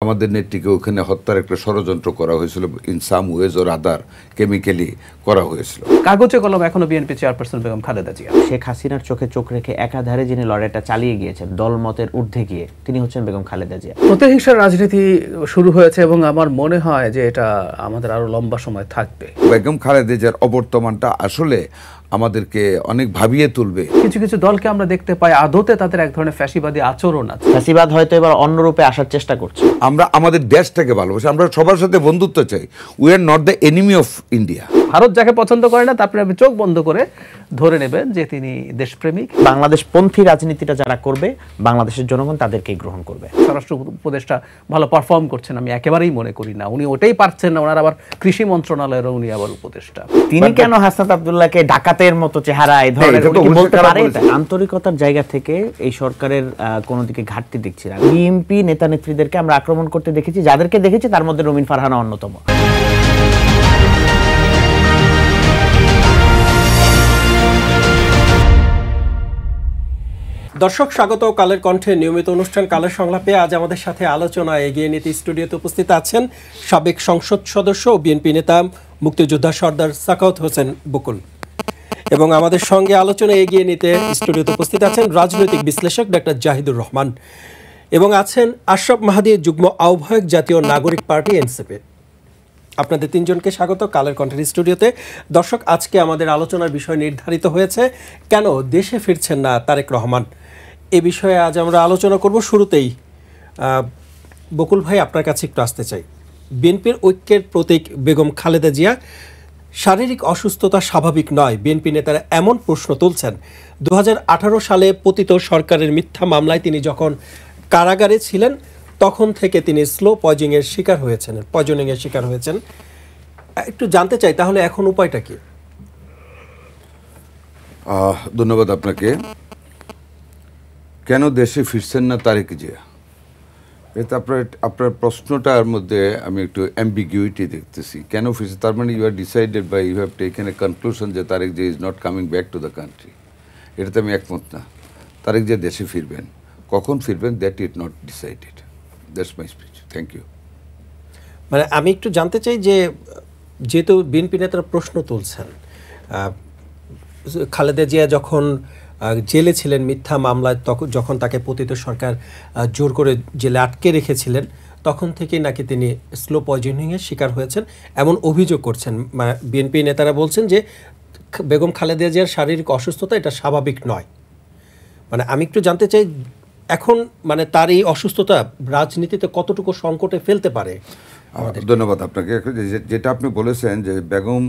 আমাদের নেত্রীকে ওখানে হত্যার একটা ষড়যন্ত্র করা হয়েছিল, in some wedge or other chemically করা হয়েছিল। কাগজে কলম এখনো বিএনপি চেয়ারপারসন বেগম খালেদা জিয়া। শেখ হাসিনার চোখে চোখ রেখে একাধারে যিনি লড়াইটা চালিয়ে গিয়েছেন দলমতের ঊর্ধ্বে গিয়ে, তিনি হচ্ছেন বেগম খালেদা জিয়া। প্রতিহিংসার রাজনীতি শুরু হয়েছে এবং আমার মনে হয় যে এটা আমাদের আরো লম্বা সময় থাকবে। বেগম খালেদা জিয়ার অবর্তমানটা আসলে আমাদেরকে অনেক ভাবিয়ে তুলবে। কিছু কিছু দলকে আমরা দেখতে পাই আদতে তাদের এক ধরনের ফ্যাসিবাদী আচরণ আছে। ফ্যাসিবাদ হয়তো এবার অন্য রূপে আসার চেষ্টা করছে। আমরা আমাদের দেশটাকে ভালোবাসি, আমরা সবার সাথে বন্ধুত্ব চাই। We are not the enemy of India. Bharat যাকে পছন্দ করে না তারপরে আপনি চোখ বন্ধ করে ধরে নেবেন যে তিনি দেশপ্রেমিক। বাংলাদেশ পন্থী রাজনীতিটা যারা করবে, বাংলাদেশের জনগণ তাদেরকেই গ্রহণ করবে। স্বরাষ্ট্র উপদেষ্টা ভালো পারফর্ম করছেন আমি একেবারেই মনে করি না। উনি ওটাই পারছেন না, ওনার আবার কৃষি মন্ত্রণালয়ের উনি আবার উপদেষ্টা। তিনি কেন হাসনাত আব্দুল্লাহকে ডাকাতের মতো চেহারা এই ধরনের বলতে পারে? আন্তরিকতার জায়গা থেকে এই সরকারের কোনো দিকে ঘাটতি দেখছি না। বিএনপি নেতা নেত্রীদেরকে আমরা আক্রমণ করতে দেখেছি, যাদেরকে দেখেছি তার মধ্যে রুমিন ফারহানা অন্যতম। দর্শক স্বাগত কালের কণ্ঠে নিয়মিত অনুষ্ঠান কালের সংলাপে। আজ আমাদের সাথে আলোচনায় এগিয়ে নিতে স্টুডিওতে উপস্থিত আছেন সাবেক সংসদ সদস্য ও বিএনপি নেতা মুক্তিযোদ্ধা সর্দার সাখাওয়াত হোসেন বকুল, এবং আমাদের সঙ্গে আলোচনায় এগিয়ে নিতে স্টুডিওতে উপস্থিত আছেন রাজনৈতিক বিশ্লেষক ডক্টর জাহিদুর রহমান, এবং আছেন আশরাফ মাহাদি, যুগ্ম আহ্বায়ক, জাতীয় নাগরিক পার্টি এনসিপি। আপনাদের তিনজনকে স্বাগত কালের কণ্ঠের স্টুডিওতে। দর্শক, আজকে আমাদের আলোচনার বিষয় নির্ধারিত হয়েছে কেন দেশে ফিরছেন না তারেক রহমান। এ বিষয়ে আজ আমরা আলোচনা করব। শুরুতেই বকুল ভাই, আপনার কাছে একটু আসতে চাই। বিএনপির ঐক্যের প্রতীক বেগম খালেদা জিয়া শারীরিক অসুস্থতা স্বাভাবিক নয়, বিএনপি নেতারা এমন প্রশ্ন তুলছেন। 2018 সালে পতিত সরকারের মিথ্যা মামলায় তিনি যখন কারাগারে ছিলেন তখন থেকে তিনি স্লো পয়জনিংয়ের শিকার হয়েছেন। একটু জানতে চাই তাহলে এখন উপায়টা কি? ধন্যবাদ আপনাকে। কেন দেশে ফিরছেন না তারেক জিয়া, এটা আপনার প্রশ্নটার মধ্যে আমি একটু অ্যাম্বিগুইটি দেখতেছি। কেন ফিরছে, তার মানে ইউ আর ডিসাইডেড বা you have taken a conclusion যে Tarek Zia is not coming back to the country. এটাতে আমি একমত না। তারেক জিয়া দেশে ফিরবেন, কখন ফিরবেন that is not decided. That's my speech. Thank you. মানে আমি একটু জানতে চাই যে যেহেতু বিএনপি নেতারা প্রশ্ন তুলছেন, খালেদা জিয়া যখন জেলে ছিলেন মিথ্যা মামলায়, যখন তাকে পতিত সরকার জোর করে জেলে আটকে রেখেছিলেন, তখন থেকেই নাকি তিনি স্লো পয়জনিংয়ের শিকার হয়েছেন এমন অভিযোগ করছেন। বিএনপি নেতারা বলছেন যে বেগম খালেদা জিয়ার শারীরিক অসুস্থতা এটা স্বাভাবিক নয়। মানে আমি একটু জানতে চাই এখন মানে তার এই অসুস্থতা রাজনীতিতে কতটুকু সংকটে ফেলতে পারে? ধন্যবাদ আপনাকে। যেটা আপনি বলেছেন যে বেগম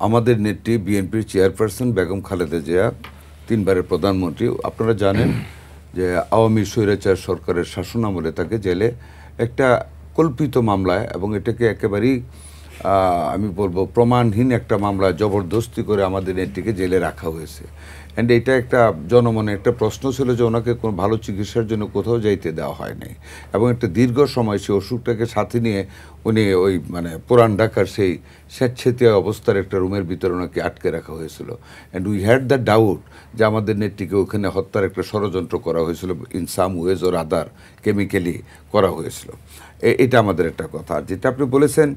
আমাদের নেত্রী, বিএনপির চেয়ারপারসন বেগম খালেদা জিয়া 3 বারের প্রধানমন্ত্রী। আপনারা জানেন যে আওয়ামী স্বৈরাচার সরকারের শাসনামলে তাকে জেলে একটা কল্পিত মামলায়, এবং এটাকে একেবারেই আমি বলবো প্রমাণহীন একটা মামলা জবরদস্তি করে আমাদের নেত্রীকে জেলে রাখা হয়েছে। অ্যান্ড এটা একটা জনমনে একটা প্রশ্ন ছিল যে ওনাকে কোনো ভালো চিকিৎসার জন্য কোথাও যাইতে দেওয়া হয় নাই, এবং একটা দীর্ঘ সময় সেই অসুখটাকে সাথে নিয়ে উনি ওই মানে পুরান ঢাকার সেই স্বেচ্ছাতীয় অবস্থার একটা রুমের ভিতরে ওনাকে আটকে রাখা হয়েছিল। And we had the doubt যে আমাদের নেত্রীকে ওখানে হত্যার একটা ষড়যন্ত্র করা হয়েছিল, in some wedge or other chemically করা হয়েছিল। এটা আমাদের একটা কথা। আর যেটা আপনি বলেছেন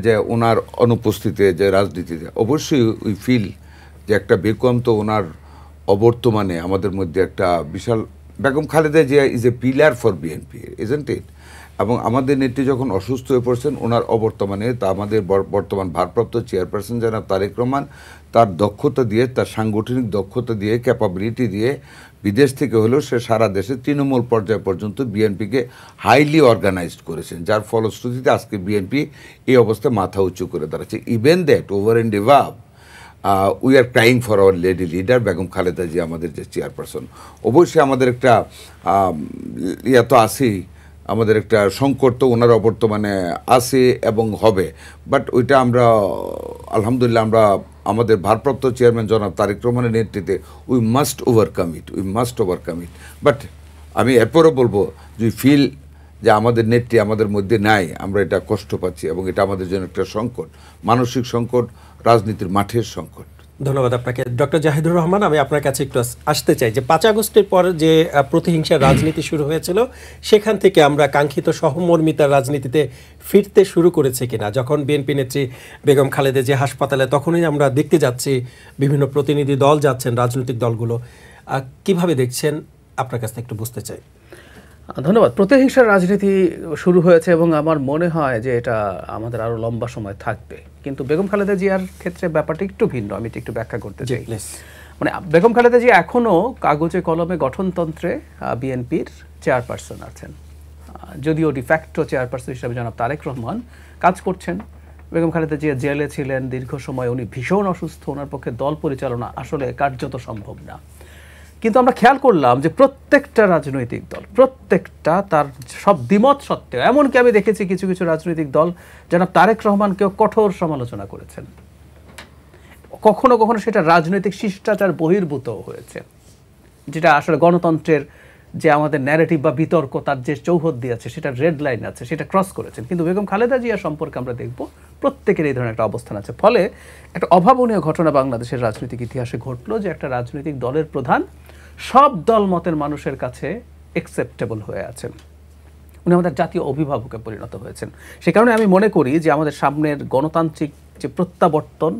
যে ওনার অনুপস্থিতিতে যে রাজনীতিতে, অবশ্যই উই ফিল যে একটা বেকম তো ওনার অবর্তমানে আমাদের মধ্যে একটা বিশাল, Begum Khaleda Zia is a pillar for BNP, isn't it? এবং আমাদের নেত্রী যখন অসুস্থ হয়ে পড়ছেন, ওনার অবর্তমানে তা আমাদের বর্তমান ভারপ্রাপ্ত চেয়ারপারসন জনাব তারেক রহমান তার দক্ষতা দিয়ে, তার সাংগঠনিক দক্ষতা দিয়ে, ক্যাপাবিলিটি দিয়ে বিদেশ থেকে হলেও সে সারা দেশে তৃণমূল পর্যায় পর্যন্ত বিএনপিকে হাইলি অর্গানাইজড করেছেন, যার ফলশ্রুতিতে আজকে বিএনপি এই অবস্থায় মাথা উঁচু করে দাঁড়াচ্ছে। Even that over and above we are crying for our lady leader Begum Khaleda Zia, আমাদের যে চেয়ারপারসন। অবশ্যই আমাদের একটা ইয়া তো আছেই, আমাদের একটা সংকট তো ওনার অবর্তমানে আছে এবং হবে, বাট ওইটা আমরা আলহামদুলিল্লাহ আমরা আমাদের ভারপ্রাপ্ত চেয়ারম্যান জনাব তারেক রহমানের নেতৃত্বে we must overcome it. But আমি এরপরও বলবো যে ফিল যে আমাদের নেত্রী আমাদের মধ্যে নাই, আমরা এটা কষ্ট পাচ্ছি, এবং এটা আমাদের জন্য একটা সংকট, মানসিক সংকট, রাজনীতির মাঠের সংকট। ধন্যবাদ আপনাকে ডক্টর জাহিদুর রহমান। আমি আপনার কাছে একটু আসতে চাই যে 5 আগস্টের পর যে প্রতিহিংসার রাজনীতি শুরু হয়েছিল সেখান থেকে আমরা কাঙ্ক্ষিত সহমর্মিতার রাজনীতিতে ফিরতে শুরু করেছে কিনা। যখন বিএনপি নেত্রী বেগম খালেদা জিয়া হাসপাতালে, তখনই আমরা দেখতে যাচ্ছি বিভিন্ন প্রতিনিধি দল যাচ্ছেন, রাজনৈতিক দলগুলো। কিভাবে দেখছেন, আপনার কাছ থেকে একটু বুঝতে চাই। ধন্যবাদ। প্রতিহিংসার রাজনীতি শুরু হয়েছে এবং আমার মনে হয় যে এটা আমাদের আরো লম্বা সময় থাকবে, কিন্তু বেগম খালেদা জিয়ার ক্ষেত্রে ব্যাপারটা একটু ভিন্ন। আমি এটা একটু ব্যাখ্যা করতে চাই। মানে বেগম খালেদা জিয়া এখনো কাগজে কলমে গঠনতন্ত্রে বিএনপির চেয়ারপারসন আছেন, যদিও ডিফ্যাক্টো চেয়ারপারসন হিসেবে জনাব তারেক রহমান কাজ করছেন। বেগম খালেদা জিয়া জেলে ছিলেন দীর্ঘ সময়, উনি ভীষণ অসুস্থ, ওনার পক্ষে দল পরিচালনা আসলে কার্যত সম্ভব না। কিন্তু আমরা খেয়াল করলাম যে প্রত্যেকটা রাজনৈতিক দল, প্রত্যেকটা তার সব দ্বিমত সত্ত্বেও, এমনকি আমি দেখেছি কিছু কিছু রাজনৈতিক দল জনাব তারেক রহমানকেও কঠোর সমালোচনা করেছেন, কখনো কখনো সেটা রাজনৈতিক শিষ্টাচার বহির্ভূত হয়েছে, যেটা আসলে গণতন্ত্রের যে আমাদের ন্যারেটিভ বা বিতর্ক তার যে চৌহদ্দি আছে, সেটা রেড লাইন আছে, সেটা ক্রস করেছেন। কিন্তু বেগম খালেদা জিয়া সম্পর্কে আমরা দেখব প্রত্যেকের এই ধরনের একটা অবস্থান আছে। ফলে একটা অভাবনীয় ঘটনা বাংলাদেশের রাজনৈতিক ইতিহাসে ঘটলো যে একটা রাজনৈতিক দলের প্রধান সব দল মতের মানুষের কাছে অ্যাকসেপ্টেবল হয়ে আছেন, উনি আমাদের জাতীয় অভিভাবকে পরিণত হয়েছেন। সে কারণে আমি মনে করি যে আমাদের সামনের গণতান্ত্রিক যে প্রত্যাবর্তন,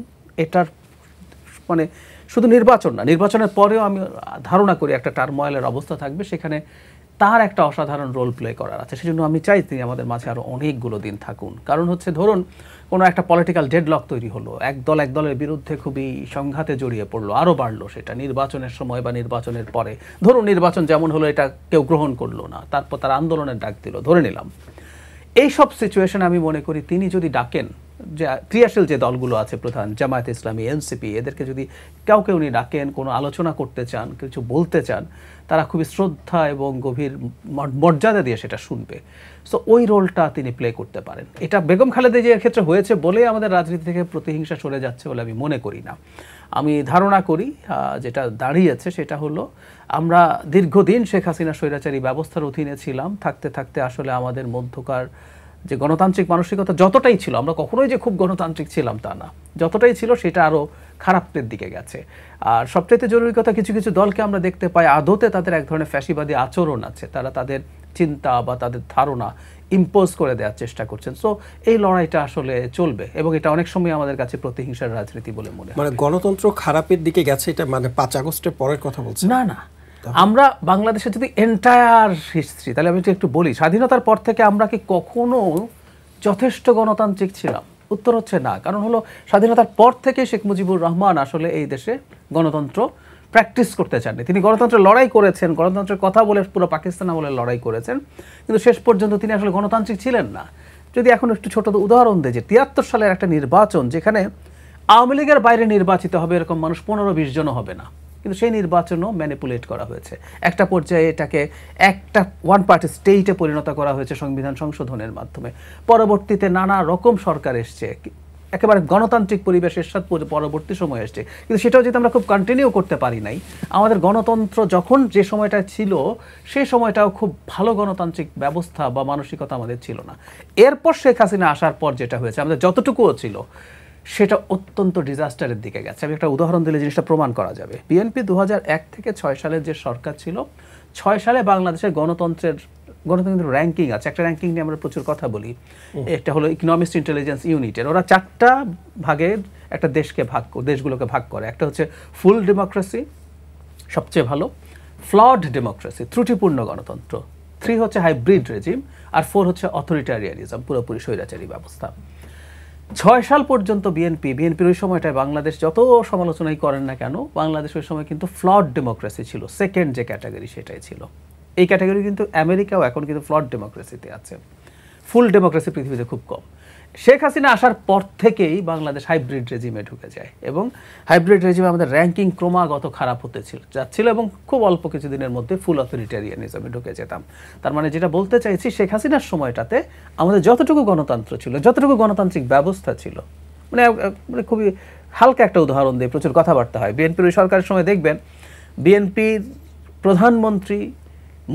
এটার মানে শুধু নির্বাচন না, নির্বাচনের পরেও আমি ধারণা করি একটা টার্ময়েলের অবস্থা থাকবে, সেখানে তার একটা অসাধারণ রোল প্লে করার আছে। সেজন্য আমি চাই তিনি আমাদের মাঝে আরও অনেকগুলো দিন থাকুন। কারণ হচ্ছে ধরুন কোনো একটা পলিটিক্যাল ডেডলক তৈরি হলো, এক দলের বিরুদ্ধে খুবই সংঘাতে জড়িয়ে পড়লো, আরও বাড়লো সেটা নির্বাচনের সময় বা নির্বাচনের পরে। ধরুন নির্বাচন যেমন হলো, এটা কেউ গ্রহণ করলো না, তারপর তার আন্দোলনের ডাক দিল, ধরে নিলাম। এইসব সিচুয়েশনে আমি মনে করি তিনি যদি ডাকেন, যে ক্রিয়াশীল যে দলগুলো আছে প্রধান, জামায়াত ইসলামী, এনসিপি, এদেরকে যদি কাউকে উনি ডাকেন, কোনো আলোচনা করতে চান, কিছু বলতে চান, তারা খুবই শ্রদ্ধা এবং গভীর মর্যাদা দিয়ে সেটা শুনবে। সো ওই রোলটা তিনি প্লে করতে পারেন। এটা বেগম খালেদা জিয়ার ক্ষেত্রে হয়েছে বলে আমাদের রাজনীতি থেকে প্রতিহিংসা সরে যাচ্ছে বলে আমি মনে করি না। আমি ধারণা করি যেটা দাঁড়িয়েছে সেটা হলো, আমরা দীর্ঘদিন শেখ হাসিনা স্বৈরাচারী ব্যবস্থার অধীনে ছিলাম, থাকতে থাকতে আসলে আমাদের মধ্যকার যে গণতান্ত্রিক মানসিকতা যতটাই ছিল, আমরা কখনোই যে খুব গণতান্ত্রিক ছিলাম তা না, যতটাই ছিল সেটা আরও খারাপের দিকে গেছে। আর সবচাইতে জরুরি কথা, কিছু কিছু দলকে আমরা দেখতে পাই আদতে তাদের এক ধরনের ফ্যাসিবাদী আচরণ আছে, তারা তাদের চিন্তা বা তাদের ধারণা ইম্পোজ করে দেওয়ার চেষ্টা করছেন। সো এই লড়াইটা আসলে চলবে এবং এটা অনেক সময় আমাদের কাছে প্রতিহিংসার রাজনীতি বলে মনে হয়। মানে গণতন্ত্র খারাপের দিকে গেছে, এটা মানে 5 আগস্টের পরের কথা বলছি না না, আমরা বাংলাদেশের যদি এন্টায়ার হিস্ট্রি, তাহলে আমি একটু বলি, স্বাধীনতার পর থেকে আমরা কি কখনো যথেষ্ট গণতান্ত্রিক ছিলাম? উত্তর হচ্ছে না। কারণ হলো স্বাধীনতার পর থেকে শেখ মুজিবুর রহমান আসলে এই দেশে গণতন্ত্র প্র্যাকটিস করতে চাননি। তিনি গণতন্ত্রের লড়াই করেছেন, গণতন্ত্রের কথা বলে পুরো পাকিস্তান আমলে লড়াই করেছেন, কিন্তু শেষ পর্যন্ত তিনি আসলে গণতান্ত্রিক ছিলেন না। যদি এখন একটু ছোট উদাহরণ দেয়, যে 73 সালের একটা নির্বাচন, যেখানে আওয়ামী লীগের বাইরে নির্বাচিত হবে এরকম মানুষ 15-20 জনও হবে না, কিন্তু সেই নির্বাচনও ম্যানিপুলেট করা হয়েছে। একটা পর্যায়ে এটাকে একটা ওয়ান পার্টি স্টেটে পরিণত করা হয়েছে সংবিধান সংশোধনের মাধ্যমে। পরবর্তীতে নানা রকম সরকার এসছে, একেবারে গণতান্ত্রিক পরিবেশের সাথে পরবর্তী সময় এসছে, কিন্তু সেটাও যদি আমরা খুব কন্টিনিউ করতে পারি নাই। আমাদের গণতন্ত্র যখন যে সময়টা ছিল, সেই সময়টাও খুব ভালো গণতান্ত্রিক ব্যবস্থা বা মানসিকতা আমাদের ছিল না। এরপর শেখ হাসিনা আসার পর যেটা হয়েছে, আমাদের যতটুকুও ছিল সেটা অত্যন্ত ডিজাস্টারের দিকে গেছে। আমি একটা উদাহরণ দিলে জিনিসটা প্রমাণ করা যাবে। বিএনপি 2001 থেকে 6 সালের যে সরকার ছিল, 6 সালে বাংলাদেশের গণতন্ত্রের র্যাঙ্কিং আছে। একটা র্যাঙ্কিং নিয়ে আমরা প্রচুর কথা বলি, একটা হলো ইকোনমিস্ট ইন্টেলিজেন্স ইউনিটের। ওরা 4টা ভাগের একটা দেশগুলোকে ভাগ করে। একটা হচ্ছে ফুল ডেমোক্রেসি, সবচেয়ে ভালো; ফ্লড ডেমোক্রেসি, ত্রুটিপূর্ণ গণতন্ত্র; 3 হচ্ছে হাইব্রিড রেজিম; আর 4 হচ্ছে অথরিটারিয়ানিজম, পুরোপুরি স্বৈরাচারী ব্যবস্থা। 6 সাল পর্যন্ত বিএনপির ওই সময়টায় বাংলাদেশ যত সমালোচনাই করেন না কেন, বাংলাদেশ ওই সময় কিন্তু ফ্লড ডেমোক্রেসি ছিল, সেকেন্ড যে ক্যাটাগরি সেটাই ছিল। এই ক্যাটাগরি কিন্তু আমেরিকাও এখন কিন্তু ফ্লড ডেমোক্রেসিতে আছে, ফুল ডেমোক্রেসি পৃথিবীতে খুব কম। শেখ হাসিনা আসার পর থেকেই বাংলাদেশ হাইব্রিড রেজিমে ঢুকে যায় এবং হাইব্রিড রেজিমে আমাদের র্যাঙ্কিং ক্রমাগত খারাপ হতে যাচ্ছিল এবং খুব অল্প কিছুদিনের মধ্যে ফুল অথরিটারিয়ানিজমে ঢুকে যেতাম। তার মানে যেটা বলতে চাইছি, শেখ হাসিনার সময়টাতে আমাদের যতটুকু গণতন্ত্র ছিল, যতটুকু গণতান্ত্রিক ব্যবস্থা ছিল, মানে খুবই হালকা একটা উদাহরণ দিয়ে প্রচুর কথাবার্তা হয়। বিএনপির ওই সরকারের সময় দেখবেন বিএনপির প্রধানমন্ত্রী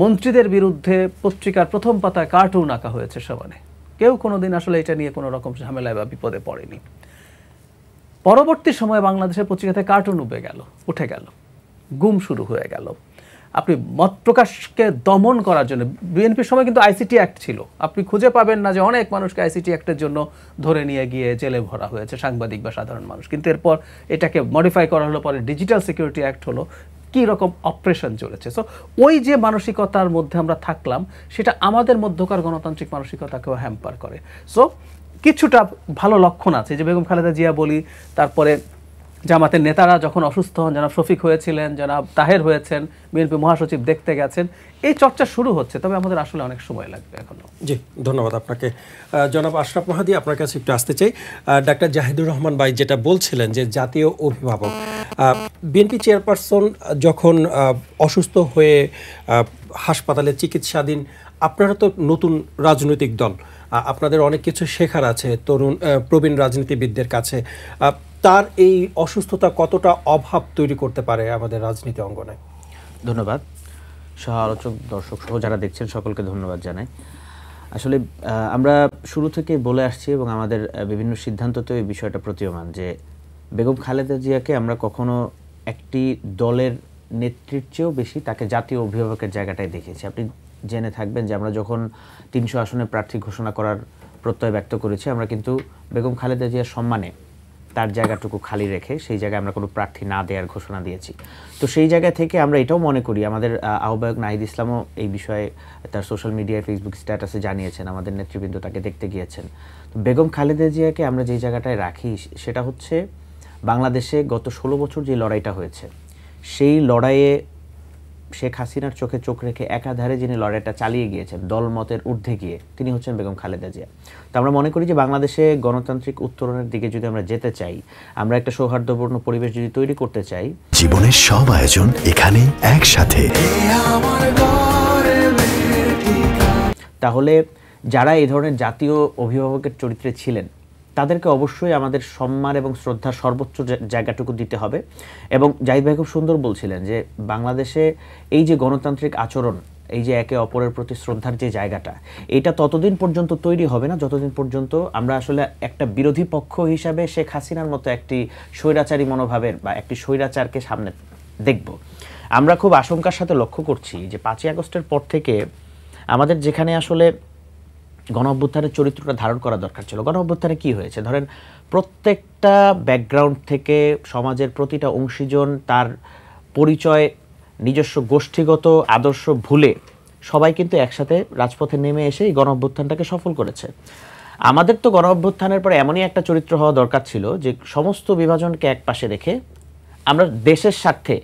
মন্ত্রীদের বিরুদ্ধে পত্রিকার প্রথম পাতায় কার্টুন আঁকা হয়েছে সমানে। কেউ কোনোদিন আসলে এটা নিয়ে কোনো রকম ঝামেলায় বা বিপদে পড়েনি। পরবর্তী সময়ে বাংলাদেশের পত্রিকাতে কার্টুন উঠে গেল, গুম শুরু হয়ে গেল। আপনি মত প্রকাশকে দমন করার জন্য বিএনপির সময় কিন্তু আইসিটি অ্যাক্ট ছিল, আপনি খুঁজে পাবেন না যে অনেক মানুষকে আইসিটি অ্যাক্টের জন্য ধরে নিয়ে গিয়ে জেলে ভরা হয়েছে, সাংবাদিক বা সাধারণ মানুষ। কিন্তু এরপর এটাকে মডিফাই করা হলো, পরে ডিজিটাল সিকিউরিটি অ্যাক্ট হলো, কী রকম অপারেশন চলেছে। সো ওই যে মানসিকতার মধ্যে আমরা থাকলাম, সেটা আমাদের মধ্যকার গণতান্ত্রিক মানসিকতাকেও হ্যাম্পার করে। সো কিছুটা ভালো লক্ষণ আছে যে বেগম খালেদা জিয়া বলি, তারপরে জামাতের নেতারা যখন অসুস্থ হন, জনাব শফিক হয়েছিলেন, জনাব তাহের হয়েছেন, বিএনপি মহাসচিব দেখতে গেছেন, এই চর্চা শুরু হচ্ছে। তবে আমাদের আসলে অনেক সময় লাগবে এখনো। জি, ধন্যবাদ আপনাকে। জনাব আশরাফ মাহাদী, আপনার কাছে একটু আসতে চাই। ডাক্তার জাহিদুর রহমান ভাই যেটা বলছিলেন যে জাতীয় অভিভাবক, বিএনপি চেয়ারপারসন যখন অসুস্থ হয়ে হাসপাতালে চিকিৎসাধীন, আপনারা তো নতুন রাজনৈতিক দল, আপনাদের অনেক কিছু শেখার আছে তরুণ প্রবীণ রাজনীতিবিদদের কাছে। তার এই অসুস্থতা কতটা অভাব তৈরি করতে পারে আমাদের রাজনীতি অঙ্গনে? ধন্যবাদ। সহ আলোচক, দর্শক সহ যারা দেখছেন সকলকে ধন্যবাদ জানাই। আসলে আমরা শুরু থেকে বলে আসছি এবং আমাদের বিভিন্ন সিদ্ধান্ততে এই বিষয়টা প্রতীয়মান যে বেগম খালেদা জিয়াকে আমরা কখনো একটি দলের নেত্রীর চেয়েও বেশি তাকে জাতীয় অভিভাবকের জায়গাটায় দেখেছি। আপনি জেনে থাকবেন যে আমরা যখন 300 আসনে প্রার্থী ঘোষণা করার প্রত্যয় ব্যক্ত করেছি, আমরা কিন্তু বেগম খালেদা জিয়ার সম্মানে তার জায়গাটুকু খালি রেখে সেই জায়গায় আমরা কোনো প্রার্থী না দেওয়ার ঘোষণা দিয়েছি। তো সেই জায়গা থেকে আমরা এটাও মনে করি, আমাদের আহ্বায়ক নাহিদ ইসলামও এই বিষয়ে তার সোশ্যাল মিডিয়ায় ফেসবুক স্ট্যাটাসে জানিয়েছেন, আমাদের নেতৃবৃন্দ তাকে দেখতে গিয়েছেন। তো বেগম খালেদা জিয়াকে আমরা যেই জায়গাটায় রাখি সেটা হচ্ছে বাংলাদেশে গত 16 বছর যে লড়াইটা হয়েছে, সেই লড়াইয়ে শেখ হাসিনার চোখে চোখ রেখে একাধারে যিনি লড়াইটা চালিয়ে গিয়েছেন দলমতের ঊর্ধ্বে গিয়ে, তিনি হচ্ছেন বেগম খালেদা জিয়া। তো আমরা মনে করি যে বাংলাদেশে গণতান্ত্রিক উত্তরণের দিকে যদি আমরা যেতে চাই, আমরা একটা সৌহার্দ্যপূর্ণ পরিবেশ যদি তৈরি করতে চাই, জীবনের সব আয়োজন এখানে একসাথে, তাহলে যারা এই ধরনের জাতীয় অভিভাবকের চরিত্রে ছিলেন তাদেরকে অবশ্যই আমাদের সম্মান এবং শ্রদ্ধার সর্বোচ্চ জায়গাটুকু দিতে হবে। এবং জাহিদ ভাই খুব সুন্দর বলছিলেন যে বাংলাদেশে এই যে গণতান্ত্রিক আচরণ, এই যে একে অপরের প্রতি শ্রদ্ধার যে জায়গাটা, এটা ততদিন পর্যন্ত তৈরি হবে না যতদিন পর্যন্ত আমরা আসলে একটা বিরোধী পক্ষ হিসাবে শেখ হাসিনার মতো একটি স্বৈরাচারী মনোভাবের বা একটি স্বৈরাচারকে সামনে দেখব। আমরা খুব আশঙ্কার সাথে লক্ষ্য করছি যে 5ই আগস্টের পর থেকে আমাদের যেখানে আসলে গণ অভ্যুত্থানের চরিত্রটা ধারণ করা দরকার ছিল, গণ অভ্যুত্থানে কী হয়েছে, ধরেন প্রত্যেকটা ব্যাকগ্রাউন্ড থেকে সমাজের প্রতিটা অংশীজন তার পরিচয়, নিজস্ব গোষ্ঠীগত আদর্শ ভুলে সবাই কিন্তু একসাথে রাজপথে নেমে এসে এই গণ অভ্যুত্থানটাকে সফল করেছে। আমাদের তো গণ অভ্যুত্থানের পরে এমনই একটা চরিত্র হওয়া দরকার ছিল যে সমস্ত বিভাজনকে এক পাশে রেখে আমরা দেশের স্বার্থে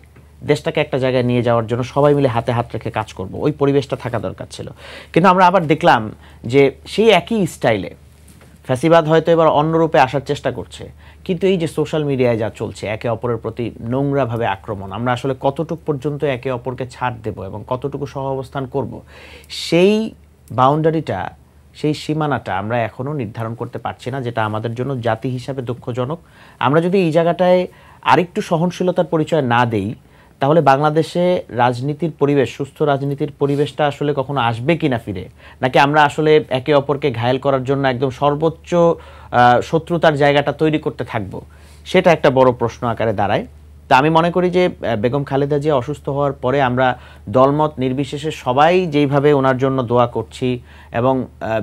দেশটাকে একটা জায়গায় নিয়ে যাওয়ার জন্য সবাই মিলে হাতে হাত রেখে কাজ করব, ওই পরিবেশটা থাকা দরকার ছিল। কিন্তু আমরা আবার দেখলাম যে সেই একই স্টাইলে ফ্যাসিবাদ হয়তো এবার অন্য রূপে আসার চেষ্টা করছে, কিন্তু এই যে সোশ্যাল মিডিয়ায় যা চলছে, একে অপরের প্রতি নোংরাভাবে আক্রমণ, আমরা আসলে কতটুকু পর্যন্ত একে অপরকে ছাড় দেব এবং কতটুকু সহ অবস্থান করব, সেই বাউন্ডারিটা, সেই সীমানাটা আমরা এখনও নির্ধারণ করতে পারছি না, যেটা আমাদের জন্য জাতি হিসাবে দুঃখজনক। আমরা যদি এই জায়গাটায় আরেকটু সহনশীলতার পরিচয় না দেই, তাহলে বাংলাদেশে রাজনীতির পরিবেশ, সুস্থ রাজনীতির পরিবেশটা আসলে কখনো আসবে কিনা ফিরে, নাকি আমরা আসলে একে অপরকে ঘায়েল করার জন্য একদম সর্বোচ্চ শত্রুতার জায়গাটা তৈরি করতে থাকবো, সেটা একটা বড় প্রশ্ন আকারে দাঁড়ায়। তা আমি মনে করি যে বেগম খালেদা জিয়া অসুস্থ হওয়ার পরে আমরা দলমত নির্বিশেষে সবাই যেইভাবে ওনার জন্য দোয়া করছি, এবং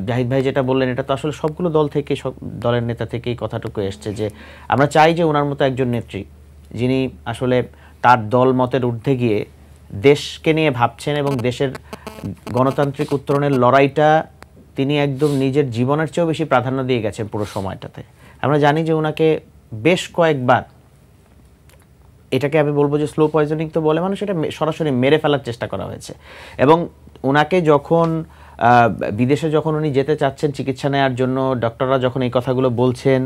জাহিদ ভাই যেটা বললেন এটা তো আসলে সবগুলো দল থেকে, সব দলের নেতা থেকেই কথাটুকু এসছে যে আমরা চাই যে ওনার মতো একজন নেত্রী যিনি আসলে তার দল মতের ঊর্ধ্বে গিয়ে দেশকে নিয়ে ভাবছেন এবং দেশের গণতান্ত্রিক উত্তরণের লড়াইটা তিনি একদম নিজের জীবনের চেয়েও বেশি প্রাধান্য দিয়ে গেছেন পুরো সময়টাতে। আমরা জানি যে ওনাকে বেশ কয়েকবার, এটাকে আমি বলবো যে স্লো পয়জনিং তো বলে মানুষ, এটা সরাসরি মেরে ফেলার চেষ্টা করা হয়েছে। এবং ওনাকে যখন বিদেশে যখন উনি যেতে চাচ্ছেন চিকিৎসা নেওয়ার জন্য, ডক্টররা যখন এই কথাগুলো বলছেন,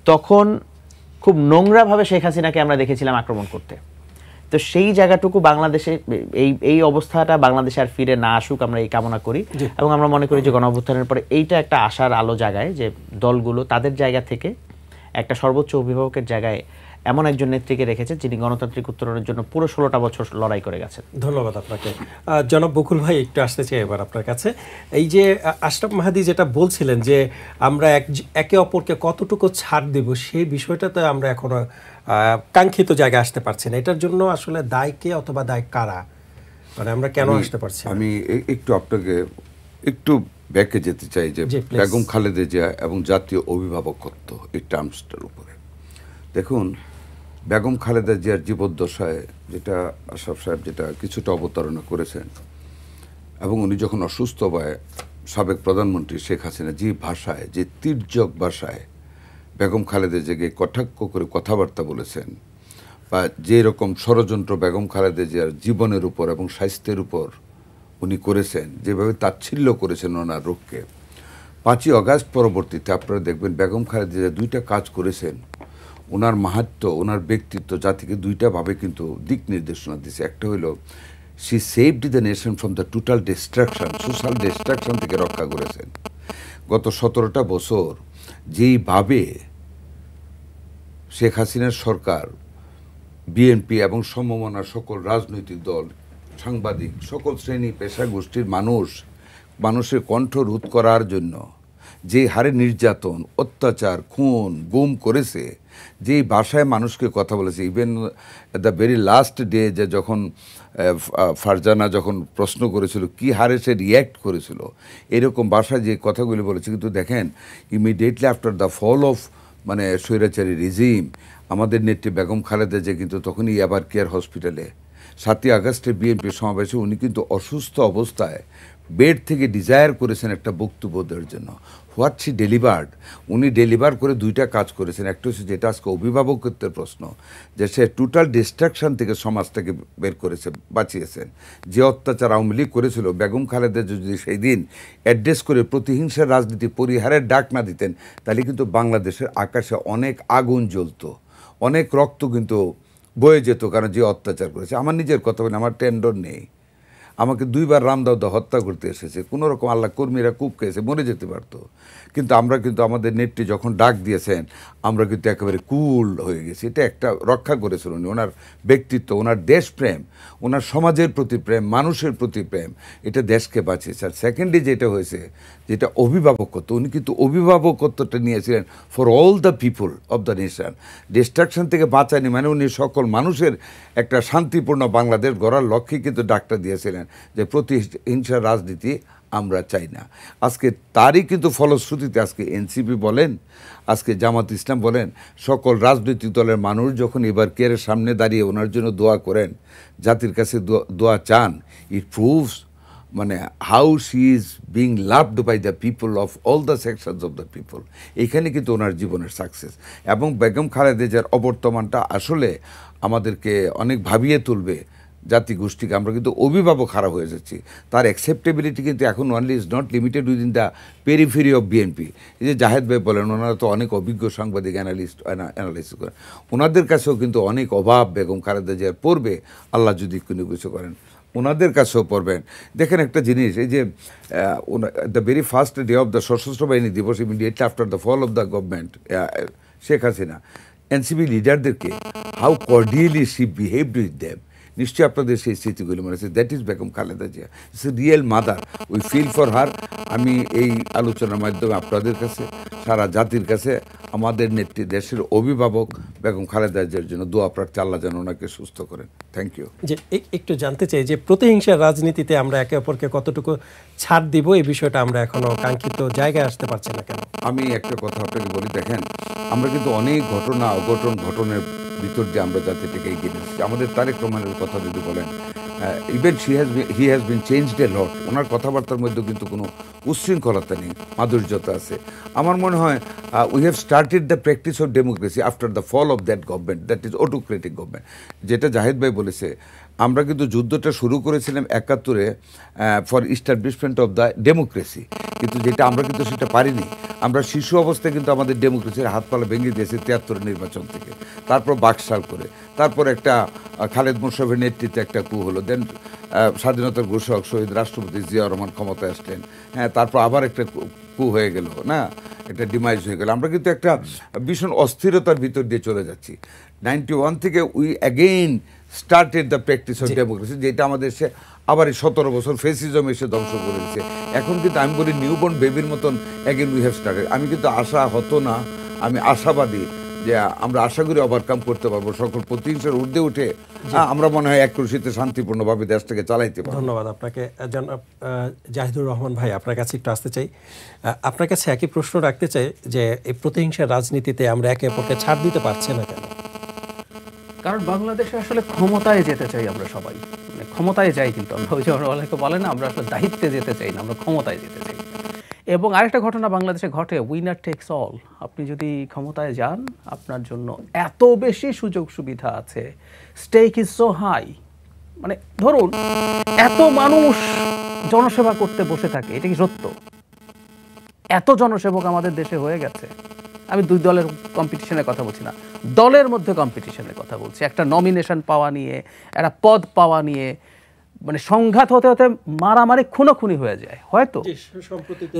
তখন খুব নোংরাভাবে শেখ হাসিনাকে আমরা দেখেছিলাম আক্রমণ করতে। তো সেই জায়গাটুকু বাংলাদেশে এই অবস্থাটা বাংলাদেশে আর ফিরে না আসুক আমরা এই কামনা করি। এবং আমরা মনে করি যে গণঅভ্যুত্থানের পরে এইটা একটা আশার আলো জাগায় যে দলগুলো তাদের জায়গা থেকে একটা সর্বোচ্চ অভিভাবকের জায়গায় এমন একজন নেত্রীকে রেখেছে যিনি গণতান্ত্রিক উত্তরণের জন্য পুরো 16টা বছর লড়াই করে গেছেন। ধন্যবাদ আপনাকে। জনাব বকুল ভাই, একটু আসতে চাই এবার আপনার কাছে। এই যে আশরাফ মাহাদি যেটা বলছিলেন যে আমরা একে অপরকে কতটুকু ছাড় দেব, সেই বিষয়টাতে আমরা এখনো কাঙ্ক্ষিত জায়গায় আসতে পারছি না। এটার জন্য আসলে দায় কে অথবা দায় কারা, মানে আমরা কেন আসতে পারছি না? আমি একটু আপনাকে একটু ব্যাকে যেতে চাই যে বেগম খালেদা জিয়া এবং জাতীয় অভিভাবকত্ব এই টার্মসটার উপরে। দেখুন, বেগম খালেদা জিয়ার জীবদ্দশায় যেটা আশরাফ সাহেব যেটা কিছুটা অবতারণা করেছেন, এবং উনি যখন অসুস্থ হয় সাবেক প্রধানমন্ত্রী শেখ হাসিনা যে ভাষায়, যে তির্যক ভাষায় বেগম খালেদা জিয়াকে কটাক্ষ করে কথাবার্তা বলেছেন, বা যে রকম ষড়যন্ত্র বেগম খালেদা জিয়ার জীবনের উপর এবং স্বাস্থ্যের উপর উনি করেছেন, যেভাবে তাচ্ছিল্য করেছেন ওনার রোগকে, 5ই আগস্ট পরবর্তীতে আপনারা দেখবেন বেগম খালেদা জিয়া দুইটা কাজ করেছেন। ওনার মাহাত্ম্য, ওনার ব্যক্তিত্ব জাতিকে দুইটা ভাবে কিন্তু দিক নির্দেশনা দিয়েছে। একটা হইল she saved the nation from the total destruction, social destruction থেকে রক্ষা করেছেন। গত 17টা বছর যেইভাবে শেখ হাসিনার সরকার, বিএনপি এবং সমমনা সকল রাজনৈতিক দল, সাংবাদিক, সকল শ্রেণী পেশা গোষ্ঠীর মানুষের কণ্ঠ রোধ করার জন্য যে হারে নির্যাতন, অত্যাচার, খুন, গুম করেছে, যেই ভাষায় মানুষকে কথা বলেছে, even the very last day যে যখন ফারজানা যখন প্রশ্ন করেছিল কি হারে সে রিয়্যাক্ট করেছিল, এরকম ভাষায় যে কথাগুলি বলেছে। কিন্তু দেখেন, immediately after the fall of মানে স্বৈরাচারী রিজিম, আমাদের নেত্রী বেগম খালেদা যে কিন্তু তখনই আবার কেয়ার হসপিটালে 7ই আগস্টের বিএনপি সমাবেশে উনি কিন্তু অসুস্থ অবস্থায় বেড থেকে ডিজায়ার করেছেন একটা বক্তব্য দেওয়ার জন্য। হোয়াট শি ডেলিভার্ড, উনি ডেলিভার করে দুইটা কাজ করেছেন। একটা হচ্ছে যেটা আজকে অভিভাবকত্বের প্রশ্ন, যে সে টোটাল ডিস্ট্রাকশন থেকে সমাজটাকে বের করেছে, বাঁচিয়েছেন। যে অত্যাচার আওয়ামী লীগ করেছিল, বেগম খালেদা যদি সেই দিন অ্যাড্রেস করে প্রতিহিংসার রাজনীতি পরিহারের ডাক না দিতেন, তাহলে কিন্তু বাংলাদেশের আকাশে অনেক আগুন জ্বলতো, অনেক রক্ত কিন্তু বয়ে যেত, কারণ যে অত্যাচার করেছে। আমার নিজের কথা বলি, আমার টেন্ডর নেই, আমাকে 2বার রামদাউদা হত্যা করতে এসেছে, কোনো রকম আল্লাহ কর্মীরা কূপ খেয়েছে, মরে যেতে পারতো। কিন্তু আমরা কিন্তু আমাদের নেত্রী যখন ডাক দিয়েছেন, আমরা কিন্তু একেবারে কুল হয়ে গেছি। এটা একটা রক্ষা করেছিল উনি, ওনার ব্যক্তিত্ব, ওনার দেশপ্রেম, ওনার সমাজের প্রতি প্রেম, মানুষের প্রতি প্রেম, এটা দেশকে বাঁচিয়েছে। আর সেকেন্ডলি যেটা হয়েছে, যেটা অভিভাবকত্ব, উনি কিন্তু অভিভাবকত্বটা নিয়েছিলেন for all the people of the nation. Destruction থেকে বাঁচায়নি, মানে উনি সকল মানুষের একটা শান্তিপূর্ণ বাংলাদেশ গড়ার লক্ষ্যে কিন্তু ডাকটা দিয়েছিলেন যে প্রতিহিংসার রাজনীতি আমরা চাই না। আজকে তারই কিন্তু ফলশ্রুতিতে আজকে এনসিপি বলেন, আজকে জামাত ইসলাম বলেন, সকল রাজনৈতিক দলের মানুষ যখন এবার কেয়ারের সামনে দাঁড়িয়ে ওনার জন্য দোয়া করেন, জাতির কাছে দোয়া চান, ইট প্রুভস মানে how she is being loved by the people of all the sections of the people. এখানে কিন্তু ওনার জীবনের সাকসেস। এবং বেগম খালেদা জিয়ার অবর্তমানটা আসলে আমাদেরকে অনেক ভাবিয়ে তুলবে জাতিগোষ্ঠীকে। আমরা কিন্তু অভিভাবক হারা হয়ে যাচ্ছি। তার অ্যাকসেপ্টেবিলিটি কিন্তু এখন only is not limited within the periphery of BNP. এই যে জাহেদ ভাই বলেন, ওনারা তো অনেক অভিজ্ঞ সাংবাদিক, অ্যানালিসিস করেন, ওনাদের কাছেও কিন্তু অনেক অভাব বেগম খালেদা জিয়ার পড়বে, আল্লাহ যদি কোনো কিছু করেন ওনাদের কাছেও পড়বেন। দেখেন একটা জিনিস, এই যে the very first day of the সশস্ত্র বাহিনী দিবস, immediately after the fall of the government Sheikh Hasina, NCP লিডারদেরকে how cordially she behaved with them, নিশ্চয়ই আপনাদের সেই স্মৃতিগুলো মনে আছে। That is Begum Khaleda Zia, it's a real mother, we feel for her. আমি এই আলোচনার মাধ্যমে আপনাদের কাছে, সারা জাতির কাছে, আমাদের নেত্রী, দেশের অভিভাবক বেগম খালেদা জিয়ার জন্য দোয়া প্রার্থী, আল্লাহ যেন ওনাকে সুস্থ করেন। Thank you. যে একটু জানতে চাই যে প্রতিহিংসার রাজনীতিতে আমরা একে অপরকে কতটুকু ছাড় দিব, এই বিষয়টা আমরা এখনো কাঙ্ক্ষিত জায়গায় আসতে পারছি না কেন? আমি একটা কথা আপনাকে বলি, দেখেন আমরা কিন্তু অনেক ঘটনা, ঘটনের ভিতর দিয়ে আমরা জাতিটাকে এগিয়ে নিচ্ছি। আমাদের তারেক রহমানের কথা যদি বলেন, even he has been changed a lot. ওনার কথাবার্তার মধ্যে কিন্তু কোনো উচ্ছৃঙ্খলতা নেই, মাধুর্যতা আছে। আমার মনে হয় we have started the practice of democracy after the fall of that government, that is autocratic government. যেটা জাহিদ ভাই বলেছে, আমরা কিন্তু যুদ্ধটা শুরু করেছিলাম 71-এ for establishment of the democracy, কিন্তু যেটা আমরা কিন্তু সেটা পারিনি। আমরা শিশু অবস্থায় কিন্তু আমাদের ডেমোক্রেসির হাতপালা ভেঙে দিয়েছি 73-এর নির্বাচন থেকে, তারপর বাকশাল করে, তারপর একটা খালেদ মোশাররফের নেতৃত্বে একটা কু হলো, দেন স্বাধীনতার ঘোষক শহীদ রাষ্ট্রপতি জিয়া রহমান ক্ষমতায় আসলেন, হ্যাঁ, তারপর আবার একটা কু হয়ে গেল না, একটা ডিমাইজ হয়ে গেল। আমরা কিন্তু একটা ভীষণ অস্থিরতার ভিতর দিয়ে চলে যাচ্ছি। 91 থেকে we again started the practice of democracy, যেটা আমাদের দেশে আবার এই 17 বছর ফেসিজম এসে ধ্বংস করে দিচ্ছে। এখন কিন্তু আমি বলি নিউবর্ন বেবির মতন অ্যাগেন উই হ্যাভ স্টার্টেড। আমি কিন্তু আশা হতো না, আমি আশাবাদী যে আমরা আশা করি ওভারকাম করতে পারবো সকল প্রতিহিংসার ঊর্ধ্বে উঠে আমরা মনে হয় এক খুশিতে শান্তিপূর্ণভাবে দেশটাকে চালাইতে পারবো। ধন্যবাদ আপনাকে। জনাব জাহিদুর রহমান ভাই, আপনার কাছে একটু আসতে চাই। আপনার কাছে একই প্রশ্ন রাখতে চাই যে এই প্রতিহিংসার রাজনীতিতে আমরা একে অপরকে ছাড় দিতে পারছি না কেন? কারণ বাংলাদেশে আসলে ক্ষমতায় যেতে চাই আমরা সবাই, মানে ক্ষমতায় যাই, কিন্তু আমরা ওই যে অনেকে বলে না আমরা আসলে দায়িত্বে যেতে চাই না, আমরা ক্ষমতায় যেতে চাই। এবং আরেকটা ঘটনা বাংলাদেশে ঘটে, উইনার টেকস অল। আপনি যদি ক্ষমতায় যান আপনার জন্য এত বেশি সুযোগ সুবিধা আছে, স্টেক ইজ সো হাই। মানে ধরুন এত মানুষ জনসেবা করতে বসে থাকে, এটা কি সত্য? এত জনসেবক আমাদের দেশে হয়ে গেছে। আমি দুই দলের কম্পিটিশনের কথা বলছি না, দলের মধ্যে কম্পিটিশনের কথা বলছি। একটা নমিনেশন পাওয়া নিয়ে, একটা পদ পাওয়া নিয়ে মানে সংঘাত হতে হতে মারামারি খুনোখুনি হয়ে যায় হয়তো।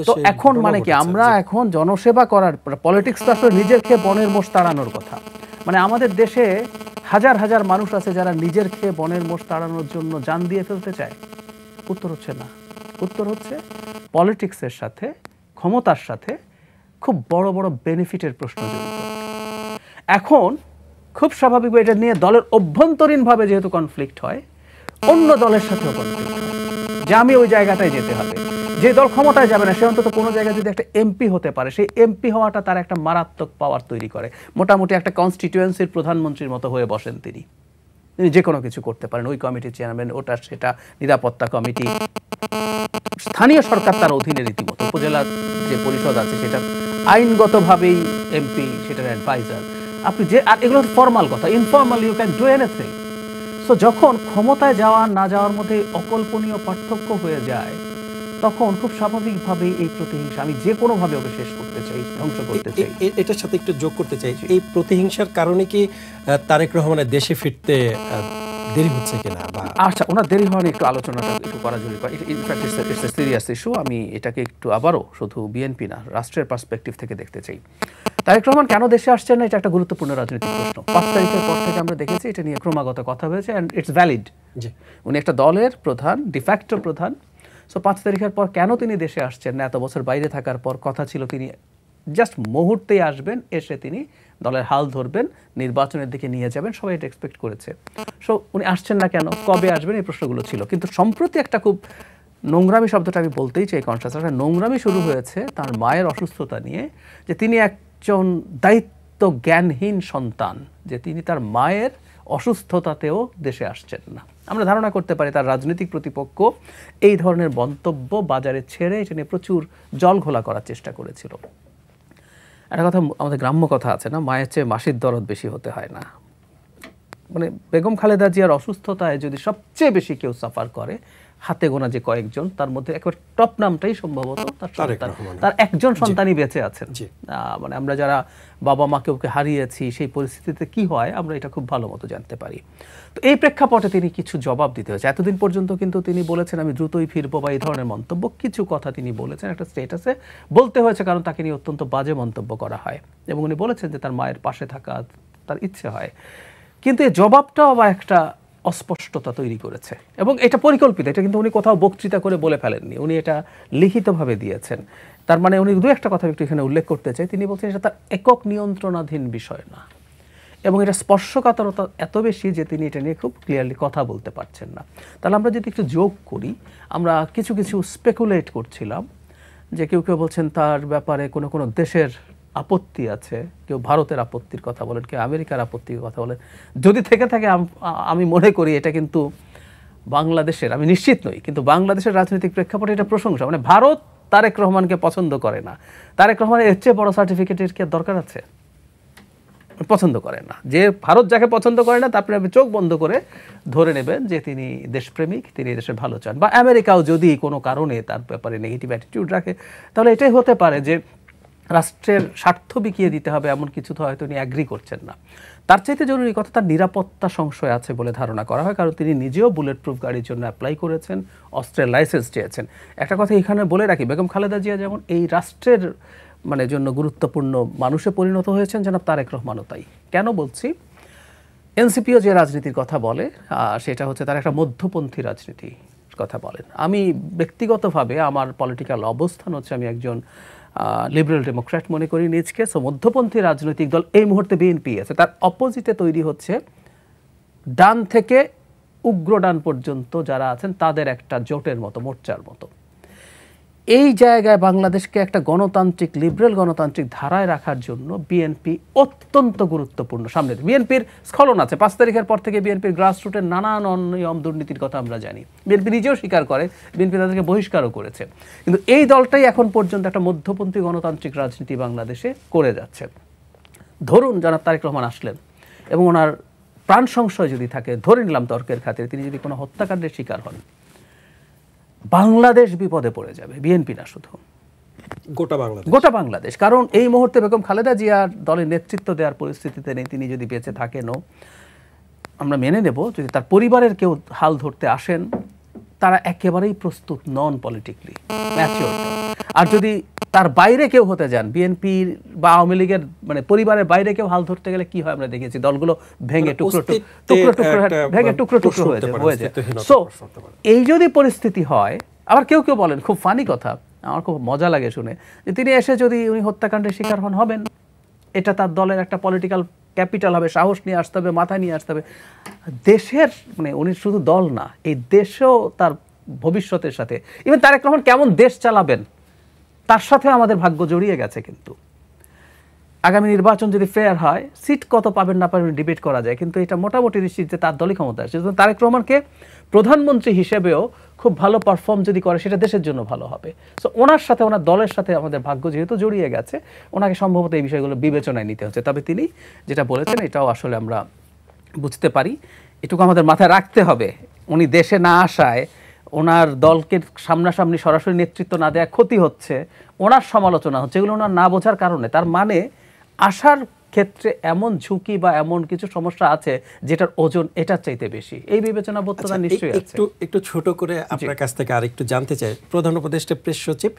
তো এখন মানে কি আমরা এখন জনসেবা করার পলিটিক্স তো আসলে নিজের খেয়ে বনের মোষ তাড়ানোর কথা। মানে আমাদের দেশে হাজার হাজার মানুষ আছে যারা নিজের খেয়ে বনের মোষ তাড়ানোর জন্য জান দিয়ে ফেলতে চায়। উত্তর হচ্ছে না, উত্তর হচ্ছে পলিটিক্সের সাথে, ক্ষমতার সাথে খুব বড় বড় বেনিফিটের প্রশ্ন জড়িত। এখন খুব স্বাভাবিক এটা নিয়ে দলের অভ্যন্তরীণভাবে যেহেতু কনফ্লিক্ট হয়, অন্য দলের সাথেও কনফ্লিক্ট হয় যে আমি ওই জায়গাটায় যেতে হবে। যে দল ক্ষমতায় যাবে না সে অন্তত কোনো জায়গায় যদি একটা এমপি হতে পারে, সেই এমপি হওয়াটা তার একটা মারাত্মক পাওয়ার তৈরি করে। মোটামুটি একটা কনস্টিটিউয়েন্সির প্রধানমন্ত্রীর মতো হয়ে বসেন তিনি, তিনি যে কোনো কিছু করতে পারেন। ওই কমিটির চেয়ারম্যান, ওটা সেটা, নিরাপত্তা কমিটি, স্থানীয় সরকার তার অধীনে রীতিমতো। উপজেলার যে পরিষদ আছে সেটা আইনগতভাবেই এমপি, সেটার অ্যাডভাইজার। আপনি যে, আর এগুলো ফর্মাল কথা, informal you can do anything. So যখন ক্ষমতায় যাওয়া না যাওয়ার মধ্যে অকল্পনীয় পার্থক্য হয়ে যায়, তখন খুব স্বাভাবিকভাবেই এই প্রতিহিংসা আমি যে কোনোভাবে ওকে শেষ করতে চাই, ধ্বংস করতে চাই। এটার সাথে একটু যোগ করতে চাই, এই প্রতিহিংসার কারণে কি তারেক রহমানের দেশে ফিরতে দেরি হচ্ছে কিনা? আচ্ছা, ওনার দেরি হওয়া নিয়ে একটু আলোচনাটা একটু করা জরুরি। In fact it's a serious issue. আমি এটাকে একটু আবারও শুধু বিএনপি না, রাষ্ট্রের পার্সপেক্টিভ থেকে দেখতে চাই। তারেক রহমান কেন দেশে আসছেন না, এটা একটা গুরুত্বপূর্ণ রাজনৈতিক প্রশ্ন। 5 তারিখের পর থেকে আমরা দেখেছি এটা নিয়ে ক্রমাগত কথা হয়েছে, অ্যান্ড ইটস ভ্যালিড। উনি একটা দলের প্রধান, ডিফ্যাক্টো প্রধান। সো 5 তারিখের পর কেন তিনি দেশে আসছেন না? এত বছর বাইরে থাকার পর কথা ছিল তিনি জাস্ট মুহূর্তেই আসবেন, এসে তিনি দলের হাল ধরবেন, নির্বাচনের দিকে নিয়ে যাবেন, সবাই এটা এক্সপেক্ট করেছে। সো উনি আসছেন না কেন, কবে আসবেন, এই প্রশ্নগুলো ছিল। কিন্তু সম্প্রতি একটা খুব নোংরামি শব্দটা আমি বলতেই চাই, কনসাস একটা নোংরামি শুরু হয়েছে তার মায়ের অসুস্থতা নিয়ে, যে তিনি একজন দায়িত্ব জ্ঞানহীন সন্তান, যে তিনি তার মায়ের অসুস্থতাতেও দেশে আসছেন না। আমরা ধারণা করতে পারি তার রাজনৈতিক প্রতিপক্ষ এই ধরনের মন্তব্য বাজারে ছেড়ে এটা নিয়ে প্রচুর জল ঘোলা করার চেষ্টা করেছিল। একটা কথা আমাদের গ্রাম্য কথা আছে না, মায়ের চেয়ে মাসির দরদ বেশি হতে হয় না। মানে বেগম খালেদা জিয়ার অসুস্থতায় যদি সবচেয়ে বেশি কেউ সাফার করে, হাতে গোনা যে কয়েকজন, তার মধ্যে একবার টপ নামটাই সম্ভবত তার একজন সন্তানই বেঁচে আছেন। মানে আমরা যারা বাবা মাকে ওকে হারিয়েছি, সেই পরিস্থিতিতে কি হয় আমরা এটা খুব ভালো মতো জানতে পারি। তো এই প্রেক্ষাপটে তিনি কিছু জবাব দিতে হয়েছে। এতদিন পর্যন্ত কিন্তু তিনি বলেছেন আমি দ্রুতই ফিরবো বা এই ধরনের মন্তব্য, কিছু কথা তিনি বলেছেন একটা স্টেটাসে বলতে হয়েছে, কারণ তাকে নিয়ে অত্যন্ত বাজে মন্তব্য করা হয়, এবং উনি বলেছেন যে তার মায়ের পাশে থাকা তার ইচ্ছে হয়। কিন্তু এই জবাবটাও আবার একটা অস্পষ্টতা তৈরি করেছে, এবং এটা পরিকল্পিত। এটা কিন্তু উনি কোথাও বক্তৃতা করে বলে ফেলেননি, উনি এটা লিখিতভাবে দিয়েছেন। তার মানে উনি দু একটা কথা একটু এখানে উল্লেখ করতে চাই। তিনি বলছেন এটা তার একক নিয়ন্ত্রণাধীন বিষয় না, এবং এটা স্পর্শকাতরতা এত বেশি যে তিনি এটা নিয়ে খুব ক্লিয়ারলি কথা বলতে পারছেন না। তাহলে আমরা যদি একটু যোগ করি, আমরা কিছু কিছু স্পেকুলেট করছিলাম যে কেউ কেউ বলছেন তার ব্যাপারে কোনো কোনো দেশের আপত্তি আছে, কেউ ভারতের আপত্তির কথা বলেন, কেউ আমেরিকার আপত্তির কথা বলেন। যদি থেকে থাকে আমি মনে করি এটা কিন্তু বাংলাদেশের, আমি নিশ্চিত নই, কিন্তু বাংলাদেশের রাজনৈতিক প্রেক্ষাপটে এটা প্রশংসা। মানে ভারত তারেক রহমানকে পছন্দ করে না, তারেক রহমানের এর চেয়ে বড় সার্টিফিকেটের কি দরকার আছে? পছন্দ করে না। যে ভারত যাকে পছন্দ করে না তারপরে আপনি চোখ বন্ধ করে ধরে নেবেন যে তিনি দেশপ্রেমিক, তিনি দেশের ভালো চান। বা আমেরিকাও যদি কোনো কারণে তার ব্যাপারে নেগেটিভ অ্যাটিটিউড রাখে, তাহলে এটাই হতে পারে যে রাষ্ট্রের স্বার্থ বিকিয়ে দিতে হবে এমন কিছু তো হয়তো উনি অ্যাগ্রি করছেন না। তার চাইতে জরুরি কথা তার নিরাপত্তা সংশয় আছে বলে ধারণা করা হয়, কারণ তিনি নিজেও বুলেট প্রুফ গাড়ির জন্য অ্যাপ্লাই করেছেন, অস্ত্রের লাইসেন্স চেয়েছেন। একটা কথা এখানে বলে রাখি, বেগম খালেদা জিয়া যেমন এই রাষ্ট্রের মানে জন্য গুরুত্বপূর্ণ মানুষে পরিণত হয়েছেন, জনাব তারেক রহমানও তাই। কেন বলছি? এনসিপিও যে রাজনীতির কথা বলে সেটা হচ্ছে তার একটা মধ্যপন্থী রাজনীতি কথা বলেন। আমি ব্যক্তিগতভাবে আমার পলিটিক্যাল অবস্থান হচ্ছে আমি একজন লিবারেল ডেমোক্র্যাট মনে করি নিজকে। সো মধ্যপন্থী রাজনৈতিক দল এই মুহূর্তে বিএনপি আছে, তার অপোজিটে তৈরি হচ্ছে ডান থেকে উগ্র ডান পর্যন্ত যারা আছেন তাদের একটা জোটের মতো, মোর্চার মতো। এই জায়গায় বাংলাদেশকে একটা গণতান্ত্রিক লিবারেল গণতান্ত্রিক ধারায় রাখার জন্য বিএনপি অত্যন্ত গুরুত্বপূর্ণ। সামনে বিএনপির স্খলন আছে, 5 তারিখের পর থেকে বিএনপির গ্রাসরুটের নানান অনিয়ম দুর্নীতির কথা আমরা জানি। বিএনপি নিজেও স্বীকার করে, বিএনপি তাদেরকে বহিষ্কারও করেছে। কিন্তু এই দলটাই এখন পর্যন্ত একটা মধ্যপন্থী গণতান্ত্রিক রাজনীতি বাংলাদেশে করে যাচ্ছে। ধরুন জনাব তারেক রহমান আসলেন এবং ওনার প্রাণ সংশয় যদি থাকে, ধরে নিলাম তর্কের খাতিরে তিনি যদি কোনো হত্যাকাণ্ডের শিকার হন, বাংলাদেশ বিপদে পড়ে যাবে, বিএনপি না শুধু, গোটা বাংলাদেশ। কারণ এই মুহূর্তে বেগম খালেদা জিয়ার দলের নেতৃত্ব দেওয়ার পরিস্থিতিতে নেই। তিনি যদি বেঁচে থাকেনও আমরা মেনে নেব, যদি তার পরিবারের কেউ হাল ধরতে আসেন তারা একেবারেই প্রস্তুত নন পলিটিক্যালি ম্যাচিওর। আর যদি তার বাইরে কেউ হতে যান, বিএনপির বা আওয়ামী লীগের মানে পরিবারের বাইরে কেউ হাল ধরতে গেলে কি হয় আমরা দেখেছি, দলগুলো ভেঙে টুকরো টুকরো হয়ে যায়। সো এই যদি পরিস্থিতি হয়, আবার কেউ কেউ বলেন, খুব ফানি কথা, আমার খুব মজা লাগে শুনে, যে তিনি এসে যদি উনি হত্যাকাণ্ডের শিকার হবেন, এটা তার দলের একটা পলিটিক্যাল ক্যাপিটাল হবে, সাহস নিয়ে আসতে হবে, মাথায় নিয়ে আসতে হবে। দেশের মানে উনি শুধু দল না, এই দেশও তার ভবিষ্যতের সাথে, ইভেন তারেক রহমান কেমন দেশ চালাবেন তার সাথে আমাদের ভাগ্য জড়িয়ে গেছে। কিন্তু আগামী নির্বাচন যদি ফেয়ার হয়, সিট কত পাবেন না পাবেন ডিবেট করা যায়, কিন্তু এটা মোটামুটি নিশ্চিত যে তার দলই ক্ষমতা আসছে। তারেক রহমানকে প্রধানমন্ত্রী হিসেবেও খুব ভালো পারফর্ম যদি করে, সেটা দেশের জন্য ভালো হবে। সো ওনার সাথে, ওনার দলের সাথে আমাদের ভাগ্য যেহেতু জড়িয়ে গেছে, ওনাকে সম্ভবত এই বিষয়গুলো বিবেচনায় নিতে হচ্ছে। তবে তিনি যেটা বলেছেন এটাও আসলে আমরা বুঝতে পারি, এটুকু আমাদের মাথায় রাখতে হবে। উনি দেশে না আসায় ওনার দলকে সামনাসামনি সরাসরি নেতৃত্ব না দেওয়া ক্ষতি হচ্ছে, ওনার সমালোচনা হচ্ছে, এগুলো ওনার না বোঝার কারণে। তার মানে আসার ক্ষেত্রে এমন ঝুঁকি বা এমন কিছু সমস্যা আছে যেটার ওজন এটার চাইতে বেশি, এই বিবেচনা বোধটা নিশ্চয়ই আছে। একটু ছোট করে আপনার কাছ থেকে আরেকটু জানতে চাই, প্রধান উপদেষ্টা প্রেস সচিব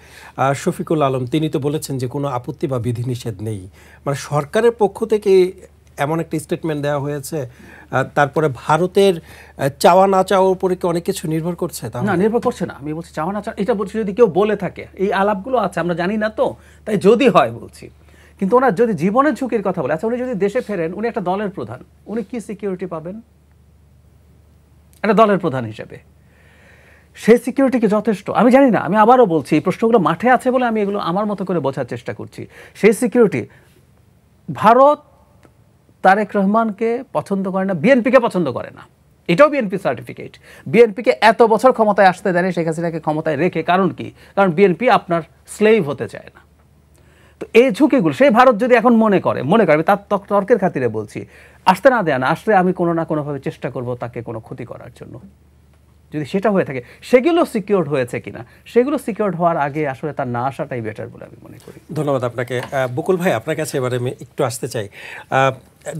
শফিকুল আলম তিনি তো বলেছেন যে কোনো আপত্তি বা বিধিনিষেধ নেই, মানে সরকারের পক্ষ থেকে এমন একটা স্টেটমেন্ট দেওয়া হয়েছে। তারপরে ভারতের চাওয়া না চাওয়ার উপরে কি অনেক কিছু নির্ভর করছে? না, নির্ভর করছে না। আমি বলছি চাওয়া না চাওয়া, এটা বলছি যদি কেউ বলে থাকে, এই আলাপগুলো আছে, আমরা জানি না তো, তাই যদি হয় বলছি। কিন্তু ওনার যদি জীবনের ঝুঁকির কথা বলে, আচ্ছা উনি যদি দেশে ফেরেন, উনি একটা দলের প্রধান, উনি কি সিকিউরিটি পাবেন একটা দলের প্রধান হিসেবে? সেই সিকিউরিটি কি যথেষ্ট? আমি জানি না। আমি আবারও বলছি, এই প্রশ্নগুলো মাঠে আছে বলে আমি এগুলো আমার মতো করে বোঝার চেষ্টা করছি। সেই সিকিউরিটি ভারত তারেক রহমানকে পছন্দ করে না, বিএনপিকে পছন্দ করে না, এটাও বিএনপি সার্টিফিকেট। বিএনপিকে এত বছর ক্ষমতায় আসতে দেয় শেখ হাসিনাকে ক্ষমতায় রেখে, কারণ কি? কারণ বিএনপি আপনার স্লেভ হতে চায় না। তো এই ঝুঁকিগুলো সেই ভারত যদি এখন মনে করে, আমি তার তর্কের খাতিরে বলছি, আসতে না দেয় না, আসলে আমি কোনো না কোনোভাবে চেষ্টা করব তাকে কোনো ক্ষতি করার জন্য। যদি সেটা হয়ে থাকে, সেগুলো সিকিউরড হয়েছে কিনা, সেগুলো সিকিউরড হওয়ার আগে আসলে তার না আসাটাই বেটার বলে আমি মনে করি। ধন্যবাদ আপনাকে। বকুল ভাই, আপনার কাছে এবারে আমি একটু আসতে চাই।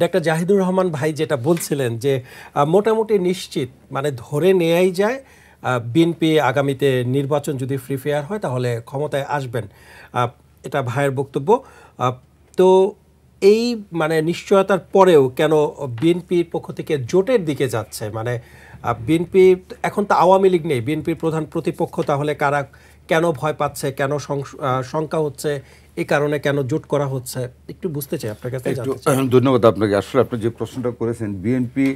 ডক্টর জাহিদুর রহমান ভাই যেটা বলছিলেন যে মোটামুটি নিশ্চিত, মানে ধরে নেয়াই যায় বিএনপি আগামীতে নির্বাচন যদি ফ্রি ফেয়ার হয় তাহলে ক্ষমতায় আসবেন, এটা ভাইয়ের বক্তব্য। তো এই মানে নিশ্চয়তার পরেও কেন বিএনপির পক্ষ থেকে জোটের দিকে যাচ্ছে? মানে বিএনপি এখন তো আওয়ামী লীগ নেই, বিএনপির প্রধান প্রতিপক্ষ, তাহলে কারা কেন ভয় পাচ্ছে, কেন শঙ্কা হচ্ছে, এই কারণে কেন জোট করা হচ্ছে, একটু বুঝতে চাই আপনার কাছে। ধন্যবাদ আপনাকে। আসলে আপনি যে প্রশ্নটা করেছেন, বিএনপি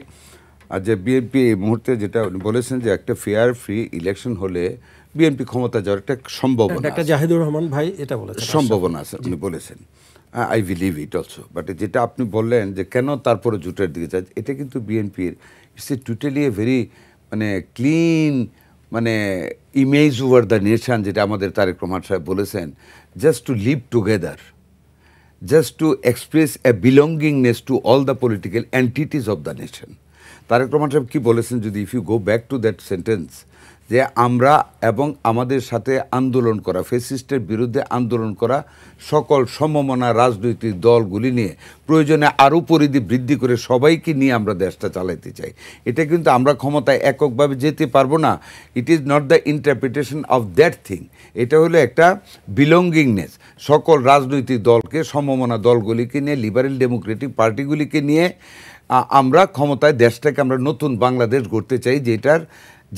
এই মুহূর্তে যেটা বলেছেন যে একটা ফেয়ার ফ্রি ইলেকশন হলে বিএনপি ক্ষমতা যাওয়ার একটা সম্ভাবনা, একটা জাহিদুর রহমান ভাই এটা বলেছেন, সম্ভাবনা আছে, আপনি বলেছেন। I believe it also. But যেটা আপনি বললেন যে কেন তারপরে জোটের দিকে যায়, এটা কিন্তু বিএনপির it's a totally a very মানে ক্লিন মানে ইমেজ ওভার দ্য নেশন, যেটা আমাদের তারেক রহমান সাহেব বলেছেন, just to live together, just to express a belongingness to all the political entities of the nation. Tarek Rahman সাহেব কী বলেছেন, যদি if you go back to that sentence, যে আমরা এবং আমাদের সাথে আন্দোলন করা, ফ্যাসিস্টের বিরুদ্ধে আন্দোলন করা সকল সমমনা রাজনৈতিক দলগুলি নিয়ে প্রয়োজনে আরও পরিধি বৃদ্ধি করে সবাইকে নিয়ে আমরা দেশটা চালাইতে চাই। এটা কিন্তু আমরা ক্ষমতায় এককভাবে যেতে পারবো না। It is not the interpretation of that thing. এটা হলো একটা বিলঙ্গিংনেস, সকল রাজনৈতিক দলকে, সমমনা দলগুলিকে নিয়ে, লিবারেল ডেমোক্রেটিক পার্টিগুলিকে নিয়ে আমরা ক্ষমতায় দেশটাকে আমরা নতুন বাংলাদেশ গড়তে চাই,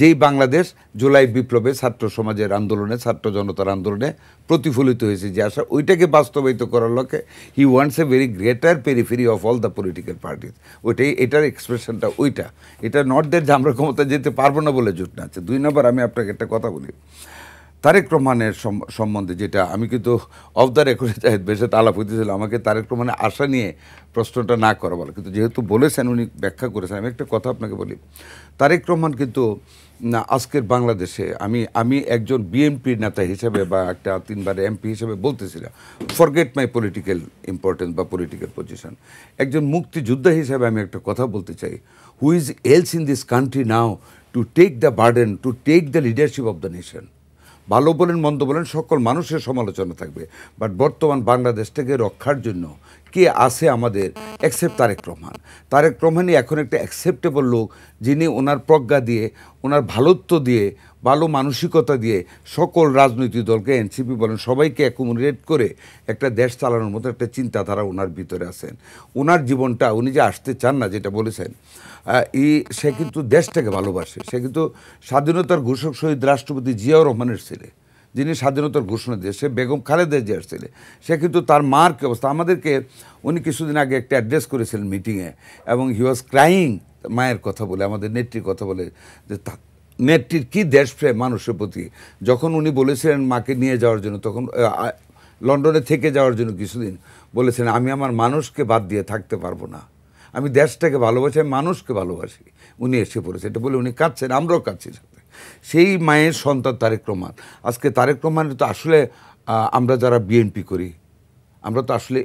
যেই বাংলাদেশ জুলাই বিপ্লবে ছাত্র সমাজের আন্দোলনে, ছাত্র জনতার আন্দোলনে প্রতিফলিত হয়েছে যে আশা, ওইটাকে বাস্তবায়িত করার লক্ষ্যে he wants a very greater periphery of all the political parties. ওইটাই এটার এক্সপ্রেশনটা ওইটা। এটা নট দ্যাট যে আমরা ক্ষমতায় যেতে পারবো না বলে জোট না আছে। 2 নম্বর, আমি আপনাকে একটা কথা বলি, তারেক রহমানের সম্বন্ধে, যেটা আমি কিন্তু অফ দ্য রেকর্ডে জাহিদ সাথে আলাপ হইতেছিল, আমাকে তারেক রহমানের আশা নিয়ে প্রশ্নটা না করা বলে, কিন্তু যেহেতু বলেছেন, উনি ব্যাখ্যা করেছেন, আমি একটা কথা আপনাকে বলি। তারেক রহমান কিন্তু আজকের বাংলাদেশে, আমি একজন বিএনপির নেতা হিসেবে বা একটা 3 বার এমপি হিসেবে বলতেছিলাম, ফরগেট মাই পলিটিক্যাল ইম্পর্টেন্স বা পলিটিক্যাল পজিশন, একজন মুক্তিযোদ্ধা হিসেবে আমি একটা কথা বলতে চাই, who is else in this country now to take the burden, to take the leadership of the nation. ভালো বলেন মন্দ বলেন সকল মানুষের সমালোচনা থাকবে, বাট বর্তমান বাংলাদেশটাকে রক্ষার জন্য কে আছে আমাদের এক্সেপ্ট তারেক রহমান। তারেক রহমানই এখন একটা অ্যাকসেপ্টেবল লোক, যিনি ওনার প্রজ্ঞা দিয়ে, ওনার ভালোত্ব দিয়ে, ভালো মানসিকতা দিয়ে সকল রাজনৈতিক দলকে, এনসিপি বলেন, সবাইকে অ্যাকোমোডেট করে একটা দেশ চালানোর মতো একটা চিন্তাধারা ওনার ভিতরে আছেন। ওনার জীবনটা, উনি যে আসতে চান না, যেটা বলেছেন, সে কিন্তু দেশটাকে ভালোবাসে। সে কিন্তু স্বাধীনতার ঘোষক শহীদ রাষ্ট্রপতি জিয়াউর রহমানের ছেলে, যিনি স্বাধীনতার ঘোষণা দিয়ে, সে বেগম খালেদা জিয়ার ছেলে। সে কিন্তু তার মার কি অবস্থা, আমাদেরকে উনি কিছুদিন আগে একটা অ্যাড্রেস করেছিলেন মিটিংয়ে, এবং হি ওয়াজ ক্রাইং মায়ের কথা বলে, আমাদের নেত্রীর কথা বলে, যে নেত্রীর কী দেশপ্রেম মানুষের প্রতি। যখন উনি বলেছিলেন মাকে নিয়ে যাওয়ার জন্য, তখন লন্ডনে থেকে যাওয়ার জন্য কিছুদিন বলেছিলেন, আমি আমার মানুষকে বাদ দিয়ে থাকতে পারবো না, আমি দেশটাকে ভালোবাসি, আমি মানুষকে ভালোবাসি। উনি এসে পড়েছে, এটা বলে উনি কাঁদছেন, আমরাও কাঁদছি সাথে। সেই মায়ের সন্তান তারেক রহমান। আজকে তারেক রহমানের তো আসলে আমরা যারা বিএনপি করি, আমরা তো আসলে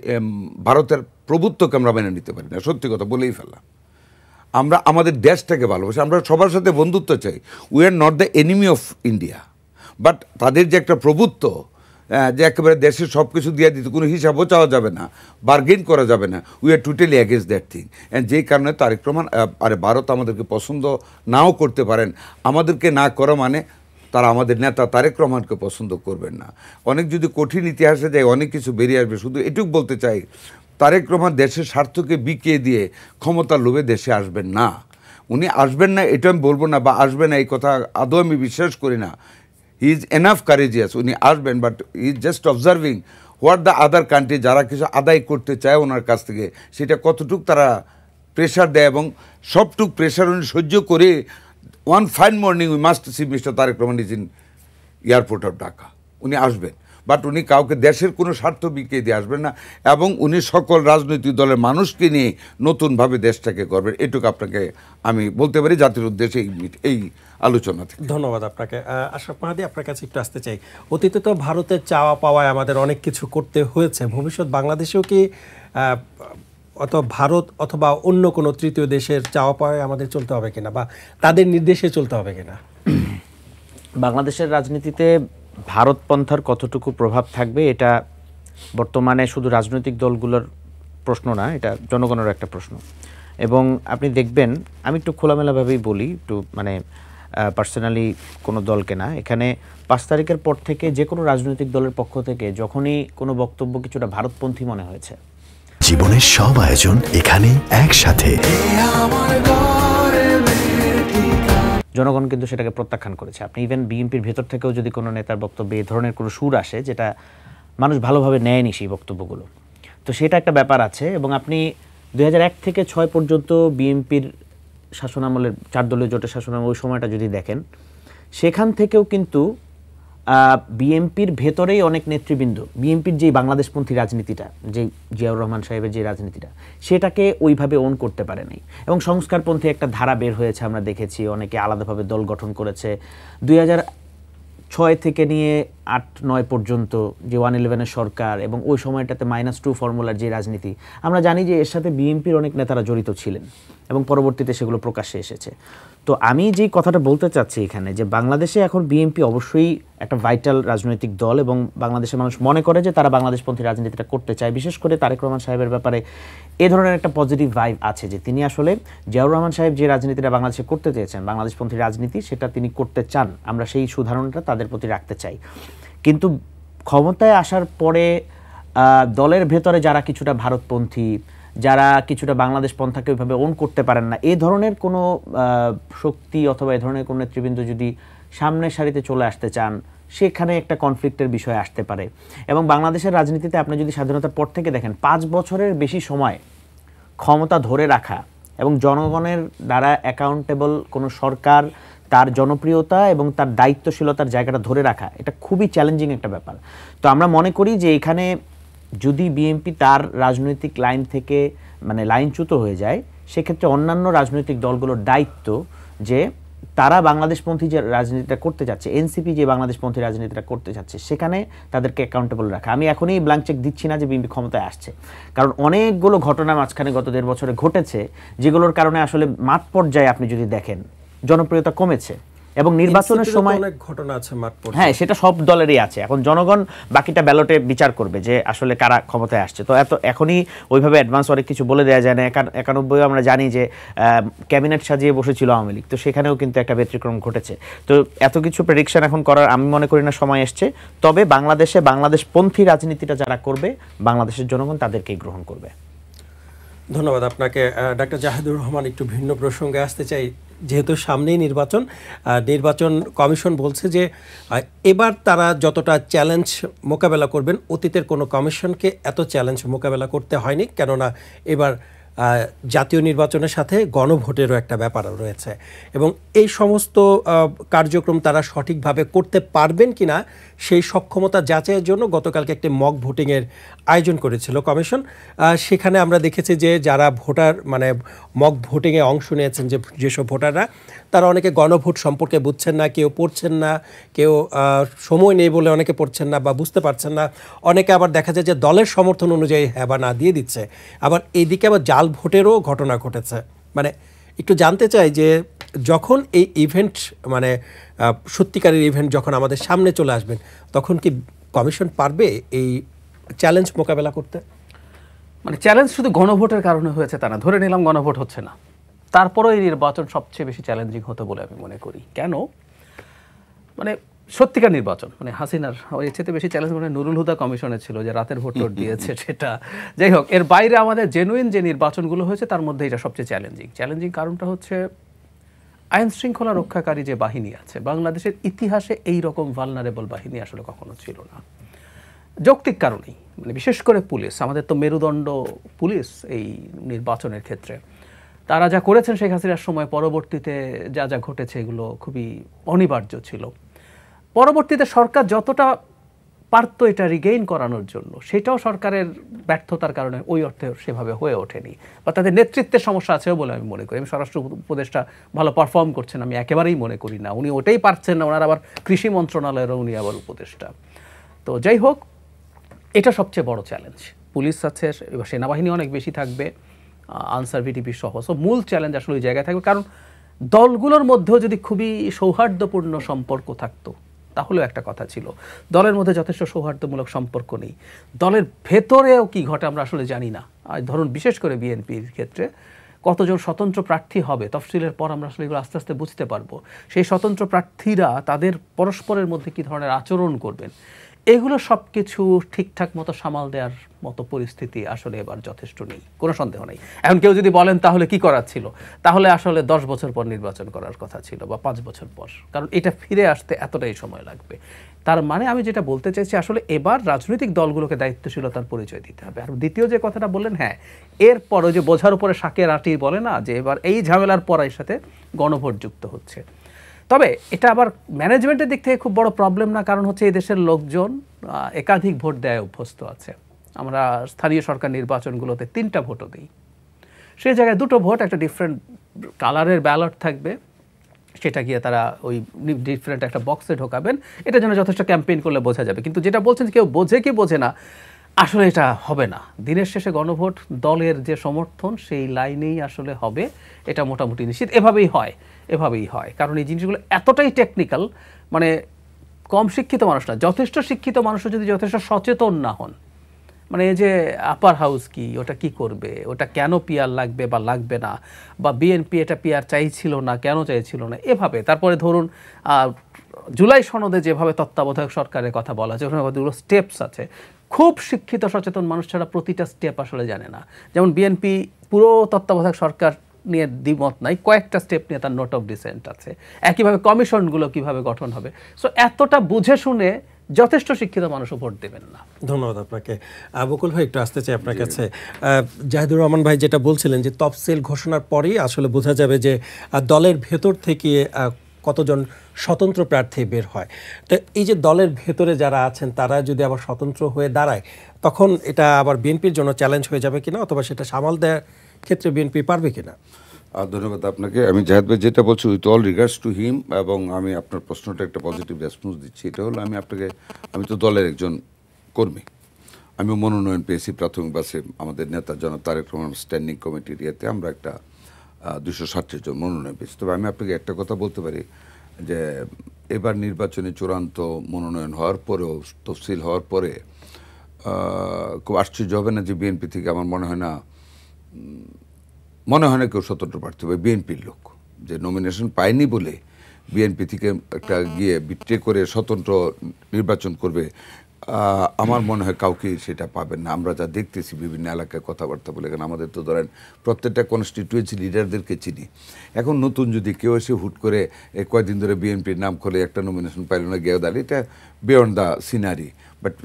ভারতের প্রভুত্বকে আমরা মেনে নিতে পারি না, সত্যি কথা বলেই ফেললাম। আমরা আমাদের দেশটাকে ভালোবাসি, আমরা সবার সাথে বন্ধুত্ব চাই। We are not the enemy of India, but তাদের যে একটা প্রভুত্ব, যে একেবারে দেশের সব কিছু দিয়ে দিতে কোনো হিসাবও চাওয়া যাবে না, বার্গেন করা যাবে না, we are totally against that thing. And যেই কারণে তারেক রহমান, ভারত আমাদেরকে পছন্দ নাও করতে পারেন, আমাদেরকে না করা মানে তারা আমাদের নেতা তারেক রহমানকে পছন্দ করবেন না। অনেক যদি কঠিন ইতিহাসে যায়, অনেক কিছু বেরিয়ে আসবে। শুধু এটুকু বলতে চাই, তারেক রহমান দেশের স্বার্থকে বিকিয়ে দিয়ে ক্ষমতার লোভে দেশে আসবেন না। উনি আসবেন না এটা আমি বলবো না, বা আসবেন না এই কথা আদৌ আমি বিশ্বাস করি না। হি ইজ এনাফ কারেজিয়াস, উনি আসবেন, but he is just observing what the other country, যারা কিছু আদায় করতে চায় ওনার কাছ থেকে, সেটা কতটুক তারা প্রেশার দেয়, এবং সবটুক প্রেশার উনি সহ্য করে one fine morning we must see mister Tarek Rahman is in airport of Dhaka. উনি আসবেন, বাট উনি কাউকে দেশের কোনো স্বার্থ বিকিয়ে দিয়ে আসবেন না, এবং উনি সকল রাজনৈতিক দলের মানুষকে নিয়ে নতুনভাবে দেশটাকে করবেন। এটুকু আপনাকে আমি বলতে পারি জাতির উদ্দেশ্যে এই আলোচনা থেকে। ধন্যবাদ আপনাকে। আশরাফ মাহাদী, আপনার কাছে একটু আসতে চাই। অতীতে তো ভারতের চাওয়া পাওয়ায় আমাদের অনেক কিছু করতে হয়েছে, ভবিষ্যৎ বাংলাদেশেও কি অথবা ভারত অথবা অন্য কোনো তৃতীয় দেশের চাওয়া পাওয়ায় আমাদের চলতে হবে কিনা, বা তাদের নির্দেশে চলতে হবে কিনা? বাংলাদেশের রাজনীতিতে ভারতপন্থার কতটুকু প্রভাব থাকবে, এটা বর্তমানে শুধু রাজনৈতিক দলগুলোর প্রশ্ন না, এটা জনগণের একটা প্রশ্ন। এবং আপনি দেখবেন, আমি একটু খোলামেলাভাবেই বলি, একটু মানে পার্সোনালি কোনো দলকে না, এখানে 5 তারিখের পর থেকে যে কোনো রাজনৈতিক দলের পক্ষ থেকে যখনই কোনো বক্তব্য কিছুটা ভারতপন্থী মনে হয়েছে, জীবনের সব আয়োজন এখানে একসাথে, জনগণ কিন্তু সেটাকে প্রত্যাখ্যান করেছে। আপনি ইভেন বিএনপির ভেতর থেকেও যদি কোনো নেতার বক্তব্যে এই ধরনের কোনো সুর আসে, যেটা মানুষ ভালোভাবে নেয়নি সেই বক্তব্যগুলো, তো সেটা একটা ব্যাপার আছে। এবং আপনি 2001 থেকে 6 পর্যন্ত বিএনপির শাসনামলের 4 দলীয় জোটের শাসনামল ওই সময়টা যদি দেখেন, সেখান থেকেও কিন্তু বিএনপির ভেতরেই অনেক নেতৃবৃন্দ বিএনপির যে বাংলাদেশপন্থী রাজনীতিটা, যে জিয়াউর রহমান সাহেবের যে রাজনীতিটা, সেটাকে ওইভাবে ওন করতে পারেনি। এবং সংস্কারপন্থী একটা ধারা বের হয়েছে, আমরা দেখেছি অনেকে আলাদাভাবে দল গঠন করেছে। 2006 থেকে নিয়ে 2008-9 পর্যন্ত যে 111-এর সরকার এবং ওই সময়টাতে -2 ফর্মুলার যে রাজনীতি, আমরা জানি যে এর সাথে বিএনপির অনেক নেতারা জড়িত ছিলেন এবং পরবর্তীতে সেগুলো প্রকাশ্যে এসেছে। তো আমি যেই কথাটা বলতে চাচ্ছি এখানে, যে বাংলাদেশে এখন বিএনপি অবশ্যই একটা ভাইটাল রাজনৈতিক দল এবং বাংলাদেশের মানুষ মনে করে যে তারা বাংলাদেশপন্থী রাজনীতিটা করতে চায়। বিশেষ করে তারেক রহমান সাহেবের ব্যাপারে এই ধরনের একটা পজিটিভ ভাইব আছে যে তিনি আসলে জিয়াউর রহমান সাহেব যে রাজনীতিটা বাংলাদেশে করতে চেয়েছেন, বাংলাদেশপন্থী রাজনীতি, সেটা তিনি করতে চান। আমরা সেই সুধারণাটা তাদের প্রতি রাখতে চাই। কিন্তু ক্ষমতায় আসার পরে দলের ভেতরে যারা কিছুটা ভারতপন্থী, যারা কিছুটা বাংলাদেশ পন্থাকে ওইভাবে ওন করতে পারেন না, এই ধরনের কোনো শক্তি অথবা এই ধরনের কোনো নেতৃবৃন্দ যদি সামনের সারিতে চলে আসতে চান, সেখানে একটা কনফ্লিক্টের বিষয় আসতে পারে। এবং বাংলাদেশের রাজনীতিতে আপনি যদি স্বাধীনতার পর থেকে দেখেন, 5 বছরের বেশি সময় ক্ষমতা ধরে রাখা এবং জনগণের দ্বারা অ্যাকাউন্টেবল কোনো সরকার তার জনপ্রিয়তা এবং তার দায়িত্বশীলতার জায়গাটা ধরে রাখা, এটা খুবই চ্যালেঞ্জিং একটা ব্যাপার। তো আমরা মনে করি যে এখানে যদি বিএনপি তার রাজনৈতিক লাইন থেকে লাইনচ্যুত হয়ে যায়, সেক্ষেত্রে অন্যান্য রাজনৈতিক দলগুলোর দায়িত্ব যে তারা বাংলাদেশপন্থী যে রাজনীতিটা করতে যাচ্ছে, এনসিপি যে বাংলাদেশপন্থী রাজনীতিটা করতে যাচ্ছে, সেখানে তাদেরকে অ্যাকাউন্টেবল রাখা। আমি এখনই ব্ল্যাঙ্ক চেক দিচ্ছি না যে বিএনপি ক্ষমতায় আসছে, কারণ অনেকগুলো ঘটনা মাঝখানে গত 1.5 বছরে ঘটেছে, যেগুলোর কারণে আসলে মাঠ পর্যায়ে আপনি যদি দেখেন জনপ্রিয়তা কমেছে এবং নির্বাচনের সময় অনেক ঘটনা আছে মাঠ পর্যায়ে। হ্যাঁ, সেটা সব দলেরই আছে। এখন জনগণ বাকিটা ব্যালটে বিচার করবে যে আসলে কারা ক্ষমতায় আসছে। তো এখনই ওইভাবে অ্যাডভান্স অনেক কিছু বলে দেওয়া যায় না। 91 আমরা জানি যে ক্যাবিনেট সাজিয়ে বসেছিল আওয়ামী লীগ, তো সেখানেও কিন্তু একটা ব্যতিক্রম ঘটেছে। তো এত কিছু প্রেডিকশন এখন করার আমি মনে করি না সময় এসছে। তবে বাংলাদেশে বাংলাদেশপন্থী রাজনীতিটা যারা করবে, বাংলাদেশের জনগণ তাদেরকেই গ্রহণ করবে। ধন্যবাদ আপনাকে। ডাক্তার জাহিদুর রহমান, একটু ভিন্ন প্রসঙ্গে আসতে চাই। যেহেতু সামনেই নির্বাচন কমিশন বলছে যে এবার তারা যতটা চ্যালেঞ্জ মোকাবেলা করবেন, অতীতের কোনো কমিশনকে এত চ্যালেঞ্জ মোকাবেলা করতে হয়নি, কেননা এবার জাতীয় নির্বাচনের সাথে গণভোটেরও একটা ব্যাপার রয়েছে এবং এই সমস্ত কার্যক্রম তারা সঠিকভাবে করতে পারবেন কিনা সেই সক্ষমতা যাচাইয়ের জন্য গতকালকে একটি মক ভোটিংয়ের আয়োজন করেছিল কমিশন। সেখানে আমরা দেখেছি যে যারা ভোটার মক ভোটিংয়ে অংশ নিয়েছেন, যেসব ভোটাররা, তারা অনেকে গণভোট সম্পর্কে বুঝছেন না, কেউ পড়ছেন না, কেউ সময় নেই বলে অনেকে পড়ছেন না বা বুঝতে পারছেন না। অনেকে আবার দেখা যায় যে দলের সমর্থন অনুযায়ী হ্যাঁ বা না দিয়ে দিচ্ছে। আবার এইদিকে আবার জাল ভোটেরও ঘটনা ঘটেছে। একটু জানতে চাই যে যখন এই ইভেন্ট সত্যিকারের ইভেন্ট যখন আমাদের সামনে চলে আসবেন, তখন কি কমিশন পারবে এই চ্যালেঞ্জ মোকাবেলা করতে? চ্যালেঞ্জ শুধু গণভোটের কারণে হয়েছে তা না, ধরে নিলাম গণভোট হচ্ছে না, তারপরও এই নির্বাচন সবচেয়ে বেশি চ্যালেঞ্জিং হতো বলে আমি মনে করি। কেন? সত্যিকার নির্বাচন হাসিনার ওই চেয়ে বেশি চ্যালেঞ্জ নুরুল হুদা কমিশনের ছিল, যে রাতের ভোট দিয়েছে সেটা। যাই হোক, এর বাইরে আমাদের জেনুইন যে নির্বাচনগুলো হয়েছে তার মধ্যে এটা সবচেয়ে চ্যালেঞ্জিং কারণটা হচ্ছে আইন শৃঙ্খলা রক্ষাকারী যে বাহিনী আছে, বাংলাদেশের ইতিহাসে এই রকম ভালনারেবল বাহিনী আসলে কখনো ছিল না, যৌক্তিক কারণেই। বিশেষ করে পুলিশ, আমাদের তো মেরুদণ্ড পুলিশ এই নির্বাচনের ক্ষেত্রে। তারা যা করেছেন শেখ হাসিনার সময়, পরবর্তীতে যা যা ঘটেছে, এগুলো খুবই অনিবার্য ছিল। পরবর্তীতে সরকার যতটা পারত এটা রিগেইন করানোর জন্য, সেটাও সরকারের ব্যর্থতার কারণে ওই অর্থে সেভাবে হয়ে ওঠেনি, বা তাদের নেতৃত্বের সমস্যা আছেও বলে আমি মনে করি। আমি স্বরাষ্ট্র উপদেষ্টা ভালো পারফর্ম করছেন আমি একেবারেই মনে করি না, উনি ওটাই পারছেন না, ওনার আবার কৃষি মন্ত্রণালয়েরও উনি আবার উপদেষ্টা। তো যাই হোক, এটা সবচেয়ে বড় চ্যালেঞ্জ। পুলিশ আছে, এবার সেনাবাহিনী অনেক বেশি থাকবে, আনসার ভিডিপি সহ। সো মূল চ্যালেঞ্জ আসলে ওই জায়গায় থাকবে, কারণ দলগুলোর মধ্যেও যদি খুবই সৌহার্দ্যপূর্ণ সম্পর্ক থাকতো তাহলেও একটা কথা ছিল। দলের মধ্যে যথেষ্ট সৌহার্দ্যমূলক সম্পর্ক নেই, দলের ভেতরেও কি ঘটে আমরা আসলে জানি না। ধরুন বিশেষ করে বিএনপির ক্ষেত্রে কতজন স্বতন্ত্র প্রার্থী হবে, তফসিলের পর আমরা আসলে এগুলো আস্তে আস্তে বুঝতে পারবো। সেই স্বতন্ত্র প্রার্থীরা তাদের পরস্পরের মধ্যে কী ধরনের আচরণ করবেন, এগুলো সব কিছু ঠিকঠাক মতো সামাল দেওয়ার মতো পরিস্থিতি আসলে এবার যথেষ্ট নেই, কোনো সন্দেহ নেই। এখন কেউ যদি বলেন তাহলে কি করার ছিল, তাহলে আসলে 10 বছর পর নির্বাচন করার কথা ছিল, বা 5 বছর পর, কারণ এটা ফিরে আসতে এতটাই সময় লাগবে। তার আমি যেটা বলতে চাইছি, আসলে এবার রাজনৈতিক দলগুলোকে দায়িত্বশীলতার পরিচয় দিতে হবে। আর দ্বিতীয় যে কথাটা বললেন, হ্যাঁ, এরপর ওই যে বোঝার উপরে শাকের আটি বলে না, যে এবার এই ঝামেলার পর এর সাথে গণভোট যুক্ত হচ্ছে। তবে এটা আবার ম্যানেজমেন্টের দিক থেকে খুব বড় প্রবলেম না, কারণ হচ্ছে এই দেশের লোকজন একাধিক ভোট দেয় অভ্যস্ত আছে। আমরা স্থানীয় সরকার নির্বাচনগুলোতে 3টা ভোটও দিই, সেই জায়গায় 2টো ভোট, একটা ডিফারেন্ট কালারের ব্যালট থাকবে, সেটা গিয়ে তারা ওই ডিফারেন্ট একটা বক্সে ঢোকাবেন, এটা যেন যথেষ্ট ক্যাম্পেইন করলে বোঝা যাবে। কিন্তু যেটা বলছেন কেউ বোঝে কি বোঝে না, আসলে এটা হবে না। দিনের শেষে গণভোট দলের যে সমর্থন সেই লাইনেই আসলে হবে, এটা মোটামুটি নিশ্চিত। এভাবেই হয়, কারণ এই জিনিসগুলো এতটাই টেকনিক্যাল, মানে কম শিক্ষিত মানুষ না, যথেষ্ট শিক্ষিত মানুষও যদি যথেষ্ট সচেতন না হন, মানে এই যে আপার হাউস কি, ওটা কি করবে, ওটা কেন পিআর লাগবে বা লাগবে না, বা বিএনপি এটা পিআর চাইছিল না কেন চাইছিল না, এভাবে। তারপরে ধরুন জুলাই সনদে যেভাবে তত্ত্বাবধায়ক সরকারের কথা বলা আছে, ওখানে কতগুলো স্টেপস আছে, খুব শিক্ষিত সচেতন মানুষ ছাড়া প্রতিটা স্টেপ আসলে জানে না। যেমন বিএনপি পুরো তত্ত্বাবধায়ক সরকার নিয়ে দ্বিমত নাই, কয়েকটা স্টেপ নিয়ে তার নোট অফ ডিসেন্ট আছে। একইভাবে কমিশনগুলো কিভাবে গঠন হবে, সো এতটা বুঝে শুনে যথেষ্ট শিক্ষিত মানুষও ভোট দেবেন না। ধন্যবাদ আপনাকে। বকুল ভাই, একটু আসতে চাই আপনার কাছে। জাহিদুর রহমান ভাই যেটা বলছিলেন যে তফসিল ঘোষণার পরেই আসলে বোঝা যাবে যে দলের ভেতর থেকে কতজন স্বতন্ত্র প্রার্থী বের হয়। তো এই যে দলের ভেতরে যারা আছেন তারা যদি আবার স্বতন্ত্র হয়ে দাঁড়ায়, তখন এটা আবার বিএনপির জন্য চ্যালেঞ্জ হয়ে যাবে কিনা, অথবা সেটা সামাল দেওয়ার ক্ষেত্রে বিএনপি পারবে কিনা? ধন্যবাদ আপনাকে। আমি জাহেদ ভাই যেটা বলছি with all regards to him, এবং আমি আপনার প্রশ্নটা একটা পজিটিভ রেসপন্স দিচ্ছি। এটা হলো আমি তো দলের একজন কর্মী, আমি মনোনয়ন পেয়েছি প্রাথমিক বাসে আমাদের নেতা জনাব তারেক রহমান স্ট্যান্ডিং কমিটির ইয়েতে, আমরা একটা 237 জন মনোনয়ন পেয়েছি। তবে আমি আপনাকে একটা কথা বলতে পারি যে এবার নির্বাচনে চূড়ান্ত মনোনয়ন হওয়ার পরেও, তফসিল হওয়ার পরে খুব আশ্চর্য হবে না যে বিএনপি থেকে আমার মনে হয় না কেউ স্বতন্ত্র প্রার্থী হবে। বিএনপির লোক যে নমিনেশন পায়নি বলে বিএনপি থেকে একটা গিয়ে বিট্রে করে স্বতন্ত্র নির্বাচন করবে, আমার মনে হয় কাউকে সেটা পাবেন না। আমরা যা দেখতেছি বিভিন্ন এলাকায় কথাবার্তা বলে, কারণ আমাদের তো ধরেন প্রত্যেকটা কনস্টিটিউয়েন্সি লিডারদেরকে চিনি। এখন নতুন যদি কেউ এসে হুট করে কয়েকদিন ধরে বিএনপির নাম করে একটা নমিনেশন পাইল না, গেও দাঁড়িয়ে, এটা বিয়ন্ড দ্য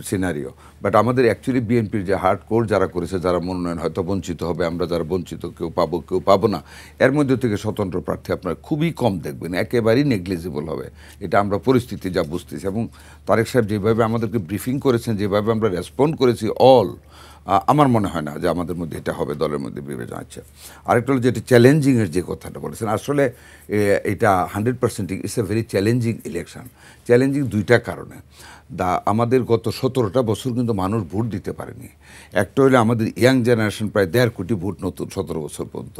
সিনারিও। বাট আমাদের অ্যাকচুয়ালি বিএনপির যে হার্ড কোর যারা করেছে, যারা মনোনয়ন হয়তো বঞ্চিত হবে, আমরা যারা বঞ্চিত, কেউ পাবো না, এর মধ্যে থেকে স্বতন্ত্র প্রার্থী আপনারা খুবই কম দেখবেন, একেবারেই নেগলিজিবল হবে। এটা আমরা পরিস্থিতি যা বুঝতেছি। এবং তারেক সাহেব যেভাবে আমাদেরকে ব্রিফিং করেছেন, যেভাবে আমরা রেসপন্ড করেছি আমার মনে হয় না যে আমাদের মধ্যে এটা হবে দলের মধ্যে বিবেচনা আছে। আরেকটা হলো যেটা চ্যালেঞ্জিংয়ের যে কথাটা বলেছেন, আসলে এটা 100% it's a very challenging election. Challenging দুইটা কারণে। আমাদের গত 17টা বছর কিন্তু মানুষ ভোট দিতে পারেনি। একটা হলে আমাদের ইয়াং জেনারেশন প্রায় 1.5 কোটি ভোট নতুন 17 বছর পর্যন্ত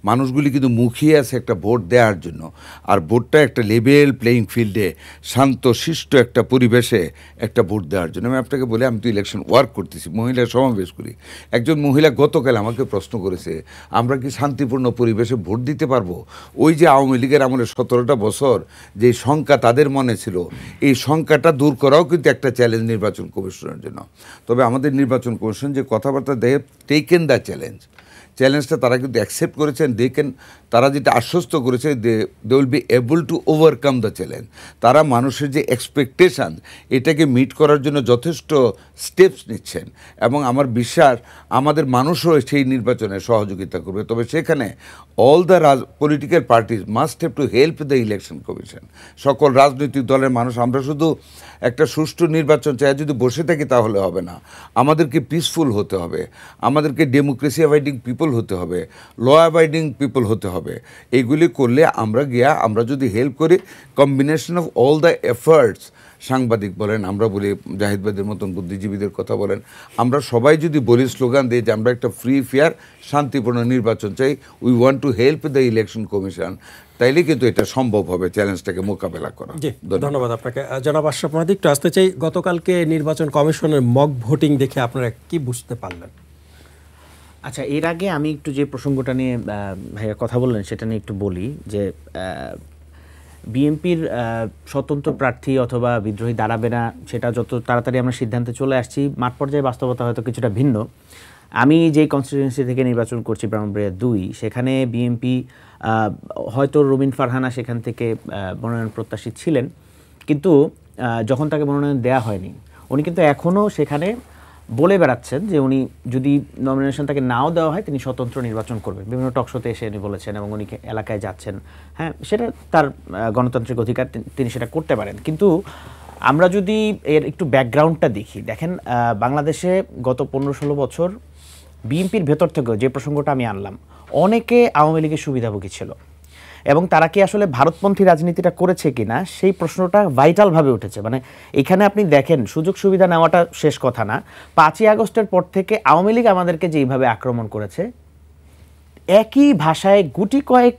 মানুষগুলি কিন্তু মুখিয়ে আছে একটা ভোট দেওয়ার জন্য। আর ভোটটা একটা লেভেল প্লেয়িং ফিল্ডে শান্ত শিষ্ট একটা পরিবেশে একটা ভোট দেওয়ার জন্য। আমি আপনাকে বলি, আমি তো ইলেকশন ওয়ার্ক করতেছি, মহিলা সমাবেশ করি। একজন মহিলা গতকাল আমাকে প্রশ্ন করেছে, আমরা কি শান্তিপূর্ণ পরিবেশে ভোট দিতে পারবো? ওই যে আওয়ামী লীগের আমলে 17টা বছর যে শঙ্কা তাদের মনে ছিল, এই শঙ্কাটা দূর করাও কিন্তু একটা চ্যালেঞ্জ নির্বাচন কমিশনের জন্য। তবে আমাদের নির্বাচন কমিশন যে কথাবার্তা দেয়, টেকেন দ্য চ্যালেঞ্জটা তারা কিন্তু অ্যাকসেপ্ট করেছেন। তারা যেটা আশ্বস্ত করেছে, they will be able to overcome the challenge. তারা মানুষের যে এক্সপেকটেশান, এটাকে মিট করার জন্য যথেষ্ট স্টেপস নিচ্ছেন, এবং আমার বিশ্বাস আমাদের মানুষও সেই নির্বাচনে সহযোগিতা করবে। তবে সেখানে all the political parties must have to help the election commission. সকল রাজনৈতিক দলের মানুষ, আমরা শুধু একটা সুষ্ঠু নির্বাচন চাই যদি বসে থাকি তাহলে হবে না। আমাদেরকে পিসফুল হতে হবে, আমাদেরকে ডেমোক্রেসি অ্যাবাইডিং পিপল হতে হবে, ল অ্যাবাইডিং পিপল হতে হবে। এইগুলি করলে আমরা যদি হেল্প করি, combination of all the efforts, সাংবাদিক বলেন, আমরা বলি জাহিদ ভাইদের মতন বুদ্ধিজীবীদের কথা বলেন, আমরা সবাই যদি বলি, স্লোগান দিই যে আমরা একটা ফ্রি ফেয়ার শান্তিপূর্ণ নির্বাচন চাই, we want to help the election commission, তাইলে কিন্তু এটা সম্ভব হবে চ্যালেঞ্জটাকে মোকাবেলা করা। জি, ধন্যবাদ আপনাকে। জনাব আশরাফ মাহদী, একটু আসতে চাই, গতকালকে নির্বাচন কমিশনের মক ভোটিং দেখে আপনারা কি বুঝতে পারলেন? আচ্ছা, এর আগে আমি একটু যে প্রসঙ্গটা নিয়ে ভাইয়া কথা বললেন সেটা নিয়ে একটু বলি যে বিএনপির স্বতন্ত্র প্রার্থী অথবা বিদ্রোহী দাঁড়াবে না, সেটা যত তাড়াতাড়ি আমরা সিদ্ধান্তে চলে আসছি, মাঠ পর্যায়ে বাস্তবতা হয়তো কিছুটা ভিন্ন। আমি যেই কনস্টিটিউয়েন্সি থেকে নির্বাচন করছি, ব্রাহ্মণবাড়িয়া 2, সেখানে বিএনপি হয়তো রুমিন ফারহানা সেখান থেকে মনোনয়ন প্রত্যাশী ছিলেন, কিন্তু যখন তাকে মনোনয়ন দেওয়া হয়নি, উনি কিন্তু এখনও সেখানে বলে বেড়াচ্ছেন যে উনি যদি নমিনেশন তাকে নাও দেওয়া হয় তিনি স্বতন্ত্র নির্বাচন করবেন। বিভিন্ন টকশোতে এসে উনি বলেছেন এবং উনি এলাকায় যাচ্ছেন। হ্যাঁ, সেটা তার গণতান্ত্রিক অধিকার, তিনি সেটা করতে পারেন। কিন্তু আমরা যদি এর একটু ব্যাকগ্রাউন্ডটা দেখেন, বাংলাদেশে গত 15-16 বছর বিএনপির ভেতর থেকেও, যে প্রসঙ্গটা আমি আনলাম, অনেকে আওয়ামী লীগের সুবিধাভোগী ছিল এবং তারা কি আসলে ভারতপন্থী রাজনীতিটা করেছে কিনা সেই প্রশ্নটা ভাইটাল ভাবে উঠেছে। মানে এখানে আপনি দেখেন সুযোগ সুবিধা নেওয়াটা শেষ কথা না, 5ই আগস্টের পর থেকে আওয়ামী লীগ আমাদেরকে যেইভাবে আক্রমণ করেছে, একই ভাষায় গুটি কয়েক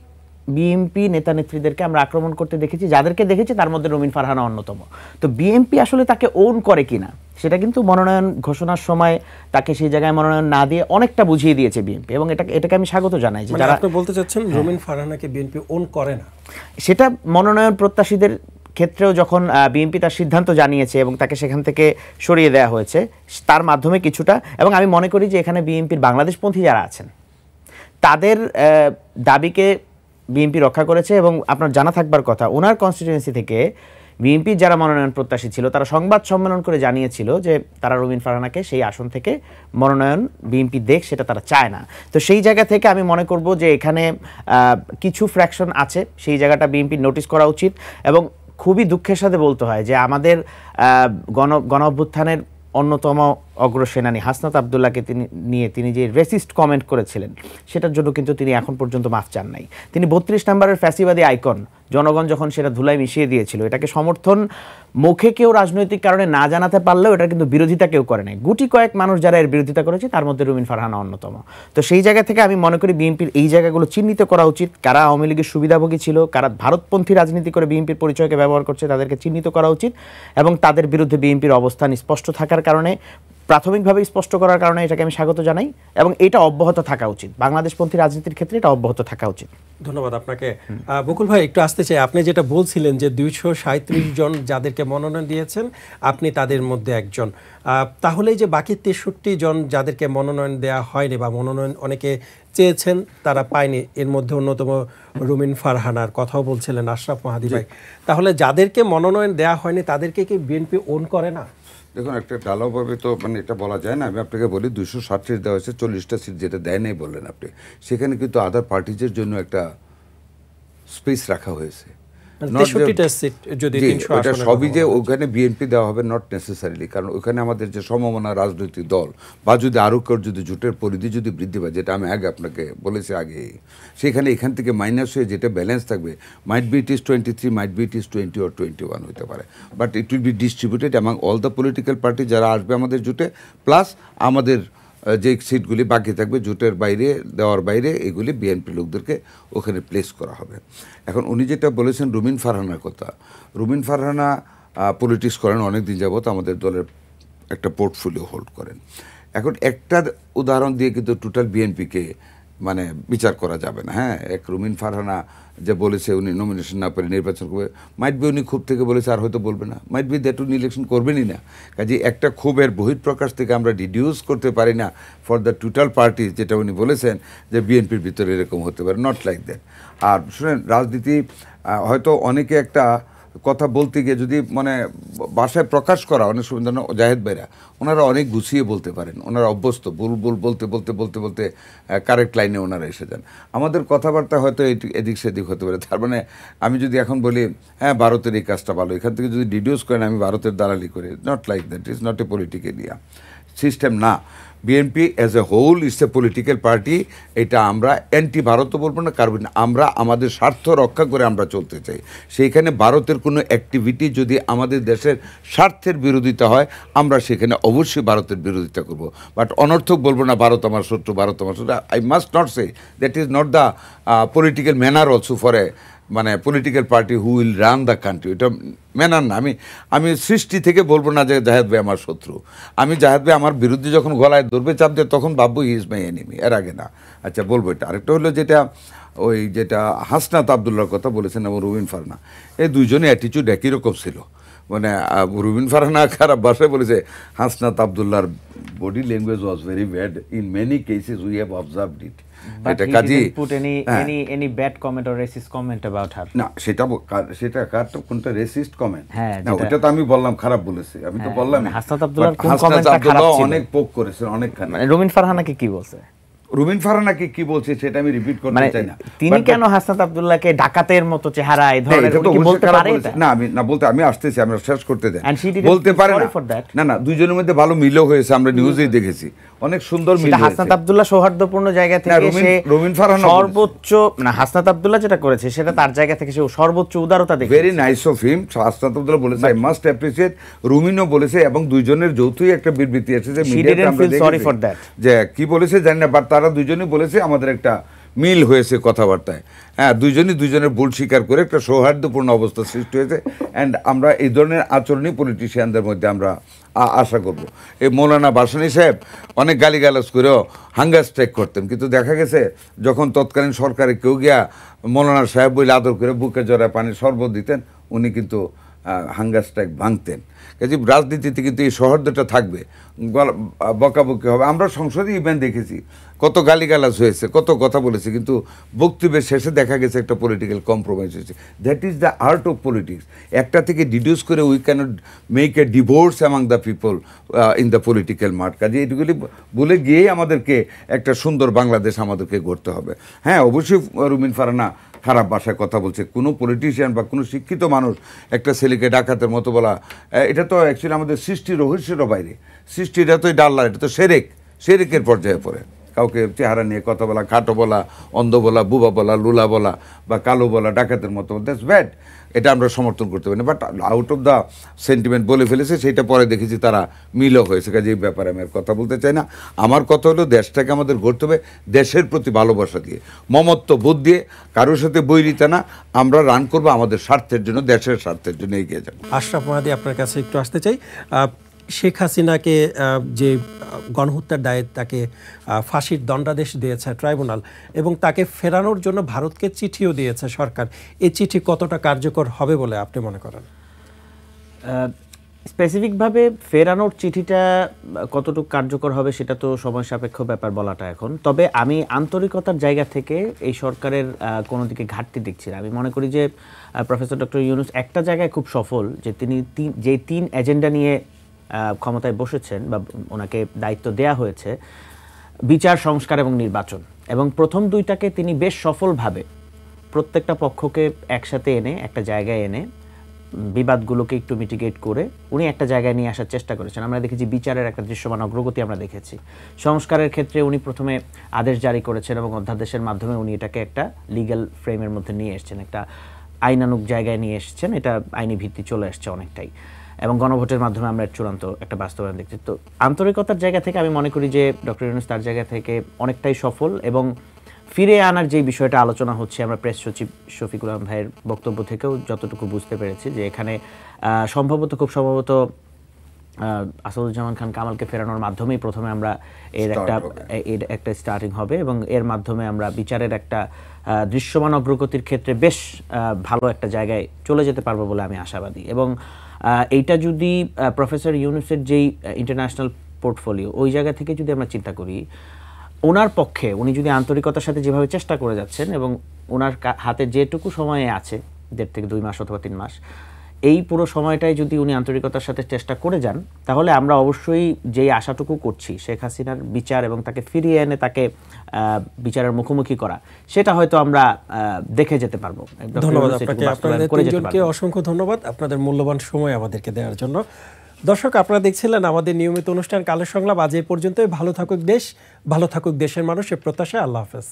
বিএনপি নেতা নেত্রীদেরকে আমরা আক্রমণ করতে দেখেছি, যাদেরকে দেখেছি তার মধ্যে রুমিন ফারহানা অন্যতম। তো বিএনপি আসলে তাকে ওন করে কিনা সেটা কিন্তু মনোনয়ন ঘোষণার সময় তাকে সেই জায়গায় মনোনয়ন না দিয়ে অনেকটা বুঝিয়ে দিয়েছে বিএনপি, এবং এটাকে আমি স্বাগত জানাই যে যারা আপনি বলতে চাচ্ছেন রুমিন ফারহানাকে বিএনপি ওন করে না। সেটা মনোনয়ন প্রত্যাশীদের ক্ষেত্রেও যখন বিএনপি তার সিদ্ধান্ত জানিয়েছে এবং তাকে সেখান থেকে সরিয়ে দেওয়া হয়েছে তার মাধ্যমে কিছুটা, এবং আমি মনে করি যে এখানে বিএনপির বাংলাদেশপন্থী যারা আছেন তাদের দাবিকে বিএনপি রক্ষা করেছে। এবং আপনার জানা থাকবার কথা, ওনার কনস্টিটিউয়েন্সি থেকে বিএনপির যারা মনোনয়ন প্রত্যাশী ছিল তারা সংবাদ সম্মেলন করে জানিয়েছিল যে তারা রুমিন ফারহানাকে সেই আসন থেকে মনোনয়ন বিএনপি দেখ, সেটা তারা চায় না। তো সেই জায়গা থেকে আমি মনে করব যে এখানে কিছু ফ্র্যাকশন আছে, সেই জায়গাটা বিএনপি নোটিস করা উচিত। এবং খুবই দুঃখের সাথে বলতে হয় যে আমাদের গণ অভ্যুত্থানের অন্যতম অগ্রসেনানী হাসনাত আবদুল্লাহকে তিনি যে রেসিস্ট কমেন্ট করেছিলেন সেটার জন্য কিন্তু তিনি এখন পর্যন্ত মাফ চান নাই। তিনি 32 নম্বরের ফ্যাসিবাদী আইকন, জনগণ যখন সেটা ধুলায় মিশিয়ে দিয়েছিল, এটাকে সমর্থন মুখে কেউ রাজনৈতিক কারণে না জানাতে পারলেও এটা কিন্তু বিরোধিতা কেউ করে নাই। গুটি কয়েক মানুষ যারা এর বিরোধিতা করেছে তার মধ্যে রুমিন ফারহানা অন্যতম। তো সেই জায়গা থেকে আমি মনে করি বিএনপির এই জায়গাগুলো চিহ্নিত করা উচিত, কারা আওয়ামী লীগের সুবিধাভোগী ছিল, কারা ভারতপন্থী রাজনীতি করে বিএনপির পরিচয়কে ব্যবহার করছে, তাদেরকে চিহ্নিত করা উচিত। এবং তাদের বিরুদ্ধে বিএনপির অবস্থান স্পষ্ট থাকার কারণে, প্রাথমিকভাবে স্পষ্ট করার কারণে এটাকে আমি স্বাগত জানাই, এবং এটা অব্যাহত থাকা উচিত। বাংলাদেশপন্থী রাজনীতির ক্ষেত্রে এটা অব্যাহত থাকা উচিত। ধন্যবাদ আপনাকে। বকুল ভাই, একটু আসতে চাই, আপনি যেটা বলছিলেন যে 237 জন যাদেরকে মনোনয়ন দিয়েছেন আপনি তাদের মধ্যে একজন, তাহলে যে বাকি 63 জন যাদেরকে মনোনয়ন দেওয়া হয়নি বা মনোনয়ন অনেকে চেয়েছেন তারা পায়নি, এর মধ্যে অন্যতম রুমিন ফারহানার কথাও বলছিলেন আশরাফ মাহাদি ভাই, তাহলে যাদেরকে মনোনয়ন দেওয়া হয়নি তাদেরকে কি বিএনপি ওন করে না? দেখুন, একটা ঢালাওভাবে তো মানে এটা বলা যায় না। আমি আপনাকে বলি 260 সিট দেওয়া হয়েছে, 40টা সিট যেটা দেয় নাই বললেন আপনি, সেখানে কিন্তু আদার পার্টিজের জন্য একটা স্পেস রাখা হয়েছে। সবই যে ওখানে বিএনপি দেওয়া হবে নট নেসেসারিলি, কারণ ওখানে আমাদের যে সমমনা রাজনৈতিক দল বা যদি আরও কেউ যদি জোটের পরিধি যদি বৃদ্ধি পায়, যেটা আমি আগে আপনাকে বলেছি আগে, সেখানে এখান থেকে মাইনাস হয়ে যেটা ব্যালেন্স থাকবে, might be it is 23, might be it is 20 or 21 হতে পারে, but it will be distributed among all the political party যারা আসবে আমাদের জোটে, প্লাস আমাদের যে সিটগুলি বাকি থাকবে জোটের বাইরে দেওয়ার বাইরে, এগুলি বিএনপি লোকদেরকে ওখানে প্লেস করা হবে। এখন উনি যেটা বলেছেন রুমিন ফারহানার কথা, রুমিন ফারহানা পলিটিক্স করেন অনেক দিন যাবত, আমাদের দলের একটা পোর্টফোলিও হোল্ড করেন। এখন একটা উদাহরণ দিয়ে কিন্তু টোটাল বিএনপিকে মানে বিচার করা যাবে না। হ্যাঁ, এক রুমিন ফারহানা যে বলেছে উনি নমিনেশন না পেলে নির্বাচন করবে, মাইট বি উনি ক্ষোভ থেকে বলেছে আর হয়তো বলবে না, মাইট বি দ্যাট উনি ইলেকশন করবেনই না। কাজে একটা ক্ষোভের বহিঃপ্রকাশ থেকে আমরা ডিডিউস করতে পারি না ফর দ্য টোটাল পার্টি, যেটা উনি বলেছেন যে বিএনপির ভিতরে এরকম হতে পারে, নট লাইক দ্যাট। আর শুনেন, রাজনীতি হয়তো অনেকে একটা কথা বলতে গিয়ে যদি মানে ভাষায় প্রকাশ করা, অনেক সময় জাহেদ ভাইরা ওনারা অনেক গুছিয়ে বলতে পারেন, ওনারা অভ্যস্ত বুলবুল বলতে বলতে বলতে বলতে কারেক্ট লাইনে ওনারা এসে যান। আমাদের কথাবার্তা হয়তো এদিক সেদিক হতে পারে। তার মানে আমি যদি এখন বলি হ্যাঁ ভারতের এই কাজটা ভালো, এখান থেকে যদি ডিডিউস করেন আমি ভারতের দালালি করি, not like that, is not a political system না। BNP as a whole it's a political party. এটা আমরা অ্যান্টি ভারতও বলবো না, কারণ আমরা আমাদের স্বার্থ রক্ষা করে আমরা চলতে চাই। সেইখানে ভারতের কোনো অ্যাক্টিভিটি যদি আমাদের দেশের স্বার্থের বিরোধিতা হয়, আমরা সেখানে অবশ্যই ভারতের বিরোধিতা করব, বাট অনর্থক বলবো না ভারত আমার শত্রু, ভারত আমার শত্রু। I must not say that is not the political manner also for a মানে political party who will run the country. এটা ম্যানার না। আমি সৃষ্টি থেকে বলবো না যে জাহেদ ভাই আমার শত্রু। আমি জাহেদ ভাই আমার বিরুদ্ধে যখন গলায় ধরবে চাপ দিয়ে তখন ভাববো হি ইজ মাই এনিমি, এর আগে না। আচ্ছা, বলবো এটা। আরেকটা হলো যেটা হাসনাত আবদুল্লাহর কথা বলেছেন এবং রুমিন ফারহানা, এই দুইজনে অ্যাটিচিউড একই রকম ছিল। মানে রুমিন ফারহানা খারাপ ভাষায় বলেছে, হাসনাত আবদুল্লাহর body language was very bad in many cases, we have observed it. এটা Kazi any bad comment or racist comment about her? না, সেটা কোনটা রেসিস্ট কমেন্ট? না, ওটা তো আমি বললাম খারাপ বলেছে, আমি তো বললাম হাসনাত আবদুল্লাহ কোন কমেন্টটা খারাপ ছিল, অনেক পোক করেছে, অনেক খারাপ। মানে রুমিন ফারহানাকে কি বলছে? রুমিন ফারহানাকে কি বলছে সেটা আমি রিপিট করতে চাই না। তিনি কেন হাসনাত আব্দুল্লাহকে ডাকাতের মতো চেহারা এই ধরনের কি বলতে পারে? না আমি বলতে আমি আসতেছি, আমরা শেষ করতে দেন। বলতে পারে না, না দুইজনের মধ্যে ভালো মিলও হয়েছে, আমরা নিউজেই দেখেছি, অনেক সুন্দর মিল হয়েছে। হাসনাত আব্দুল্লাহ সৌহার্দ্যপূর্ণ জায়গা থেকে সে রুমিন ফারহানা সর্বোচ্চ, না হাসনাত আব্দুল্লাহ যেটা করেছে সেটা তার জায়গা থেকে সে সর্বোচ্চ উদারতা দেখেছে। Very nice of him. Hasnat Abdullah বলেছে আই মাস্ট অ্যাপ্রিসিয়েট, রুমিনও বলেছে, এবং দুইজনের যৌথই একটা বিবৃতি এসেছে মিডিয়াতে, আমরা দেখেছি যে কি বলেছে জানি না, বাট তারা দুইজনই বলেছে আমাদের একটা মিল হয়েছে কথাবার্তায়। হ্যাঁ, দুইজনের ভুল স্বীকার করে একটা সৌহার্দ্যপূর্ণ অবস্থা সৃষ্টি হয়েছে। অ্যান্ড আমরা এই ধরনের আচরণই পলিটিশিয়ানদের মধ্যে আমরা আশা করব। এই মৌলানা ভাসানী সাহেব অনেক গালিগালাজ করেও হাঙ্গার স্ট্রাইক করতেন, কিন্তু দেখা গেছে যখন তৎকালীন সরকারে কেউ গিয়া মৌলানা সাহেব বলে আদর করে বুকে জড়ায় পানির শরবত দিতেন, উনি কিন্তু হাঙ্গার স্ট্রাইক ভাঙতেন। কাজে রাজনীতিতে কিন্তু এই সৌহার্দ্যটা থাকবে, বকাবকি হবে। আমরা সংসদে ইভেন্ট দেখেছি কত গালিগালাজ হয়েছে, কত কথা বলেছে, কিন্তু বক্তব্যের শেষে দেখা গেছে একটা পলিটিক্যাল কম্প্রোমাইজ হয়েছে। That is the art of politics. একটা থেকে ডিডিউস করে we cannot make a divorce among the people in the political মাঠ। কাজে এইগুলি বলে গিয়েই আমাদেরকে একটা সুন্দর বাংলাদেশ আমাদেরকে গড়তে হবে। হ্যাঁ, অবশ্যই রুমিন ফারহানা খারাপ ভাষায় কথা বলছে। কোনো পলিটিশিয়ান বা কোনো শিক্ষিত মানুষ একটা ছেলেকে ডাকাতের মতো বলা, এটা তো অ্যাকচুয়ালি আমাদের সৃষ্টি রহস্যেরও বাইরে। সৃষ্টিটা তো ডাল্লা, এটা তো সেরেকের পর্যায়ে পড়ে। কাউকে চেহারা নিয়ে কথা বলা, খাটো বলা, অন্ধ বলা, বুবা বলা, লুলা বলা বা কালো বলা ডাকাতের মতো, দ্যাটস ব্যাড। এটা আমরা সমর্থন করতে পারি না, but out of the sentiment বলে ফেলেছে, সেটা পরে দেখেছি তারা মিলও হয়েছে। কাজে এই ব্যাপারে আমি আর কথা বলতে চাই না। আমার কথা হলো দেশটাকে আমাদের গড়তে হবে দেশের প্রতি ভালোবাসা দিয়ে, মমত্ব বোধ দিয়ে, কারোর সাথে বৈরিতা না। আমরা রান করবো আমাদের স্বার্থের জন্য, দেশের স্বার্থের জন্য এগিয়ে যাবো। আশরাফ মাহাদী, আপনার কাছে একটু আসতে চাই। শেখ হাসিনাকে যে গণহত্যার দায়ে তাকে ফাঁসির দণ্ডাদেশ দিয়েছে ট্রাইব্যুনাল, এবং তাকে ফেরানোর জন্য ভারতকে চিঠিও দিয়েছে সরকার, এই চিঠি কতটা কার্যকর হবে বলে আপনি মনে করেন? স্পেসিফিকভাবে ফেরানোর চিঠিটা কতটুকু কার্যকর হবে সেটা তো সময় সাপেক্ষ ব্যাপার বলাটা এখন। তবে আমি আন্তরিকতার জায়গা থেকে এই সরকারের কোনো দিকে ঘাটতি দেখছি না। আমি মনে করি যে প্রফেসর ডক্টর ইউনূস একটা জায়গায় খুব সফল, যে তিনি যে 3 এজেন্ডা নিয়ে ক্ষমতায় বসেছেন বা ওনাকে দায়িত্ব দেয়া হয়েছে, বিচার, সংস্কার এবং নির্বাচন, এবং প্রথম 2টাকে তিনি বেশ সফলভাবে প্রত্যেকটা পক্ষকে একসাথে এনে একটা জায়গায় এনে বিবাদগুলোকে একটু মিটিগেট করে উনি একটা জায়গায় নিয়ে আসার চেষ্টা করেছেন। আমরা দেখেছি বিচারের একটা দৃশ্যমান অগ্রগতি আমরা দেখেছি। সংস্কারের ক্ষেত্রে উনি প্রথমে আদেশ জারি করেছেন এবং অধ্যাদেশের মাধ্যমে উনি এটাকে একটা লিগ্যাল ফ্রেমের মধ্যে নিয়ে এসেছেন, একটা আইনানুগ জায়গায় নিয়ে এসেছেন। এটা আইনি ভিত্তি চলে আসছে অনেকটাই, এবং গণভোটের মাধ্যমে আমরা চূড়ান্ত একটা বাস্তবায়ন দেখছি। তো আন্তরিকতার জায়গা থেকে আমি মনে করি যে ডক্টর ইউনূস তার জায়গা থেকে অনেকটাই সফল, এবং ফিরে আনার যে বিষয়টা আলোচনা হচ্ছে, আমরা প্রেস সচিব শফিকুল আলম ভাইয়ের বক্তব্য থেকেও যতটুকু বুঝতে পেরেছি যে এখানে খুব সম্ভবত আসাদুজ্জামান খান কামালকে ফেরানোর মাধ্যমেই প্রথমে আমরা এর একটা স্টার্টিং হবে, এবং এর মাধ্যমে আমরা বিচারের একটা দৃশ্যমান অগ্রগতির ক্ষেত্রে বেশ ভালো একটা জায়গায় চলে যেতে পারবো বলে আমি আশাবাদী। এবং এইটা যদি প্রফেসর ইউনূসের যেই ইন্টারন্যাশনাল পোর্টফোলিও, ওই জায়গা থেকে যদি আমরা চিন্তা করি, ওনার পক্ষে উনি যদি আন্তরিকতার সাথে যেভাবে চেষ্টা করে যাচ্ছেন, এবং ওনার হাতে যেটুকু সময় আছে 1.5 থেকে 2 মাস অথবা 3 মাস, এই পুরো সময়টাই যদি উনি আন্তরিকতার সাথে চেষ্টা করে যান, তাহলে আমরা অবশ্যই যেই আশাটুকু করছি শেখ হাসিনার বিচার এবং তাকে ফিরিয়ে এনে তাকে বিচারের মুখোমুখি করা, সেটা হয়তো আমরা দেখে যেতে পারবো। ধন্যবাদ আপনাকে, আপনাদের তিনজনকে অসংখ্য ধন্যবাদ আপনাদের মূল্যবান সময় আমাদেরকে দেওয়ার জন্য। দর্শক, আপনারা দেখছিলেন আমাদের নিয়মিত অনুষ্ঠান কালের সংলাপ। আজ এই পর্যন্তই। ভালো থাকুক দেশ, ভালো থাকুক দেশের মানুষ, এ প্রত্যাশা। আল্লাহ হাফেজ।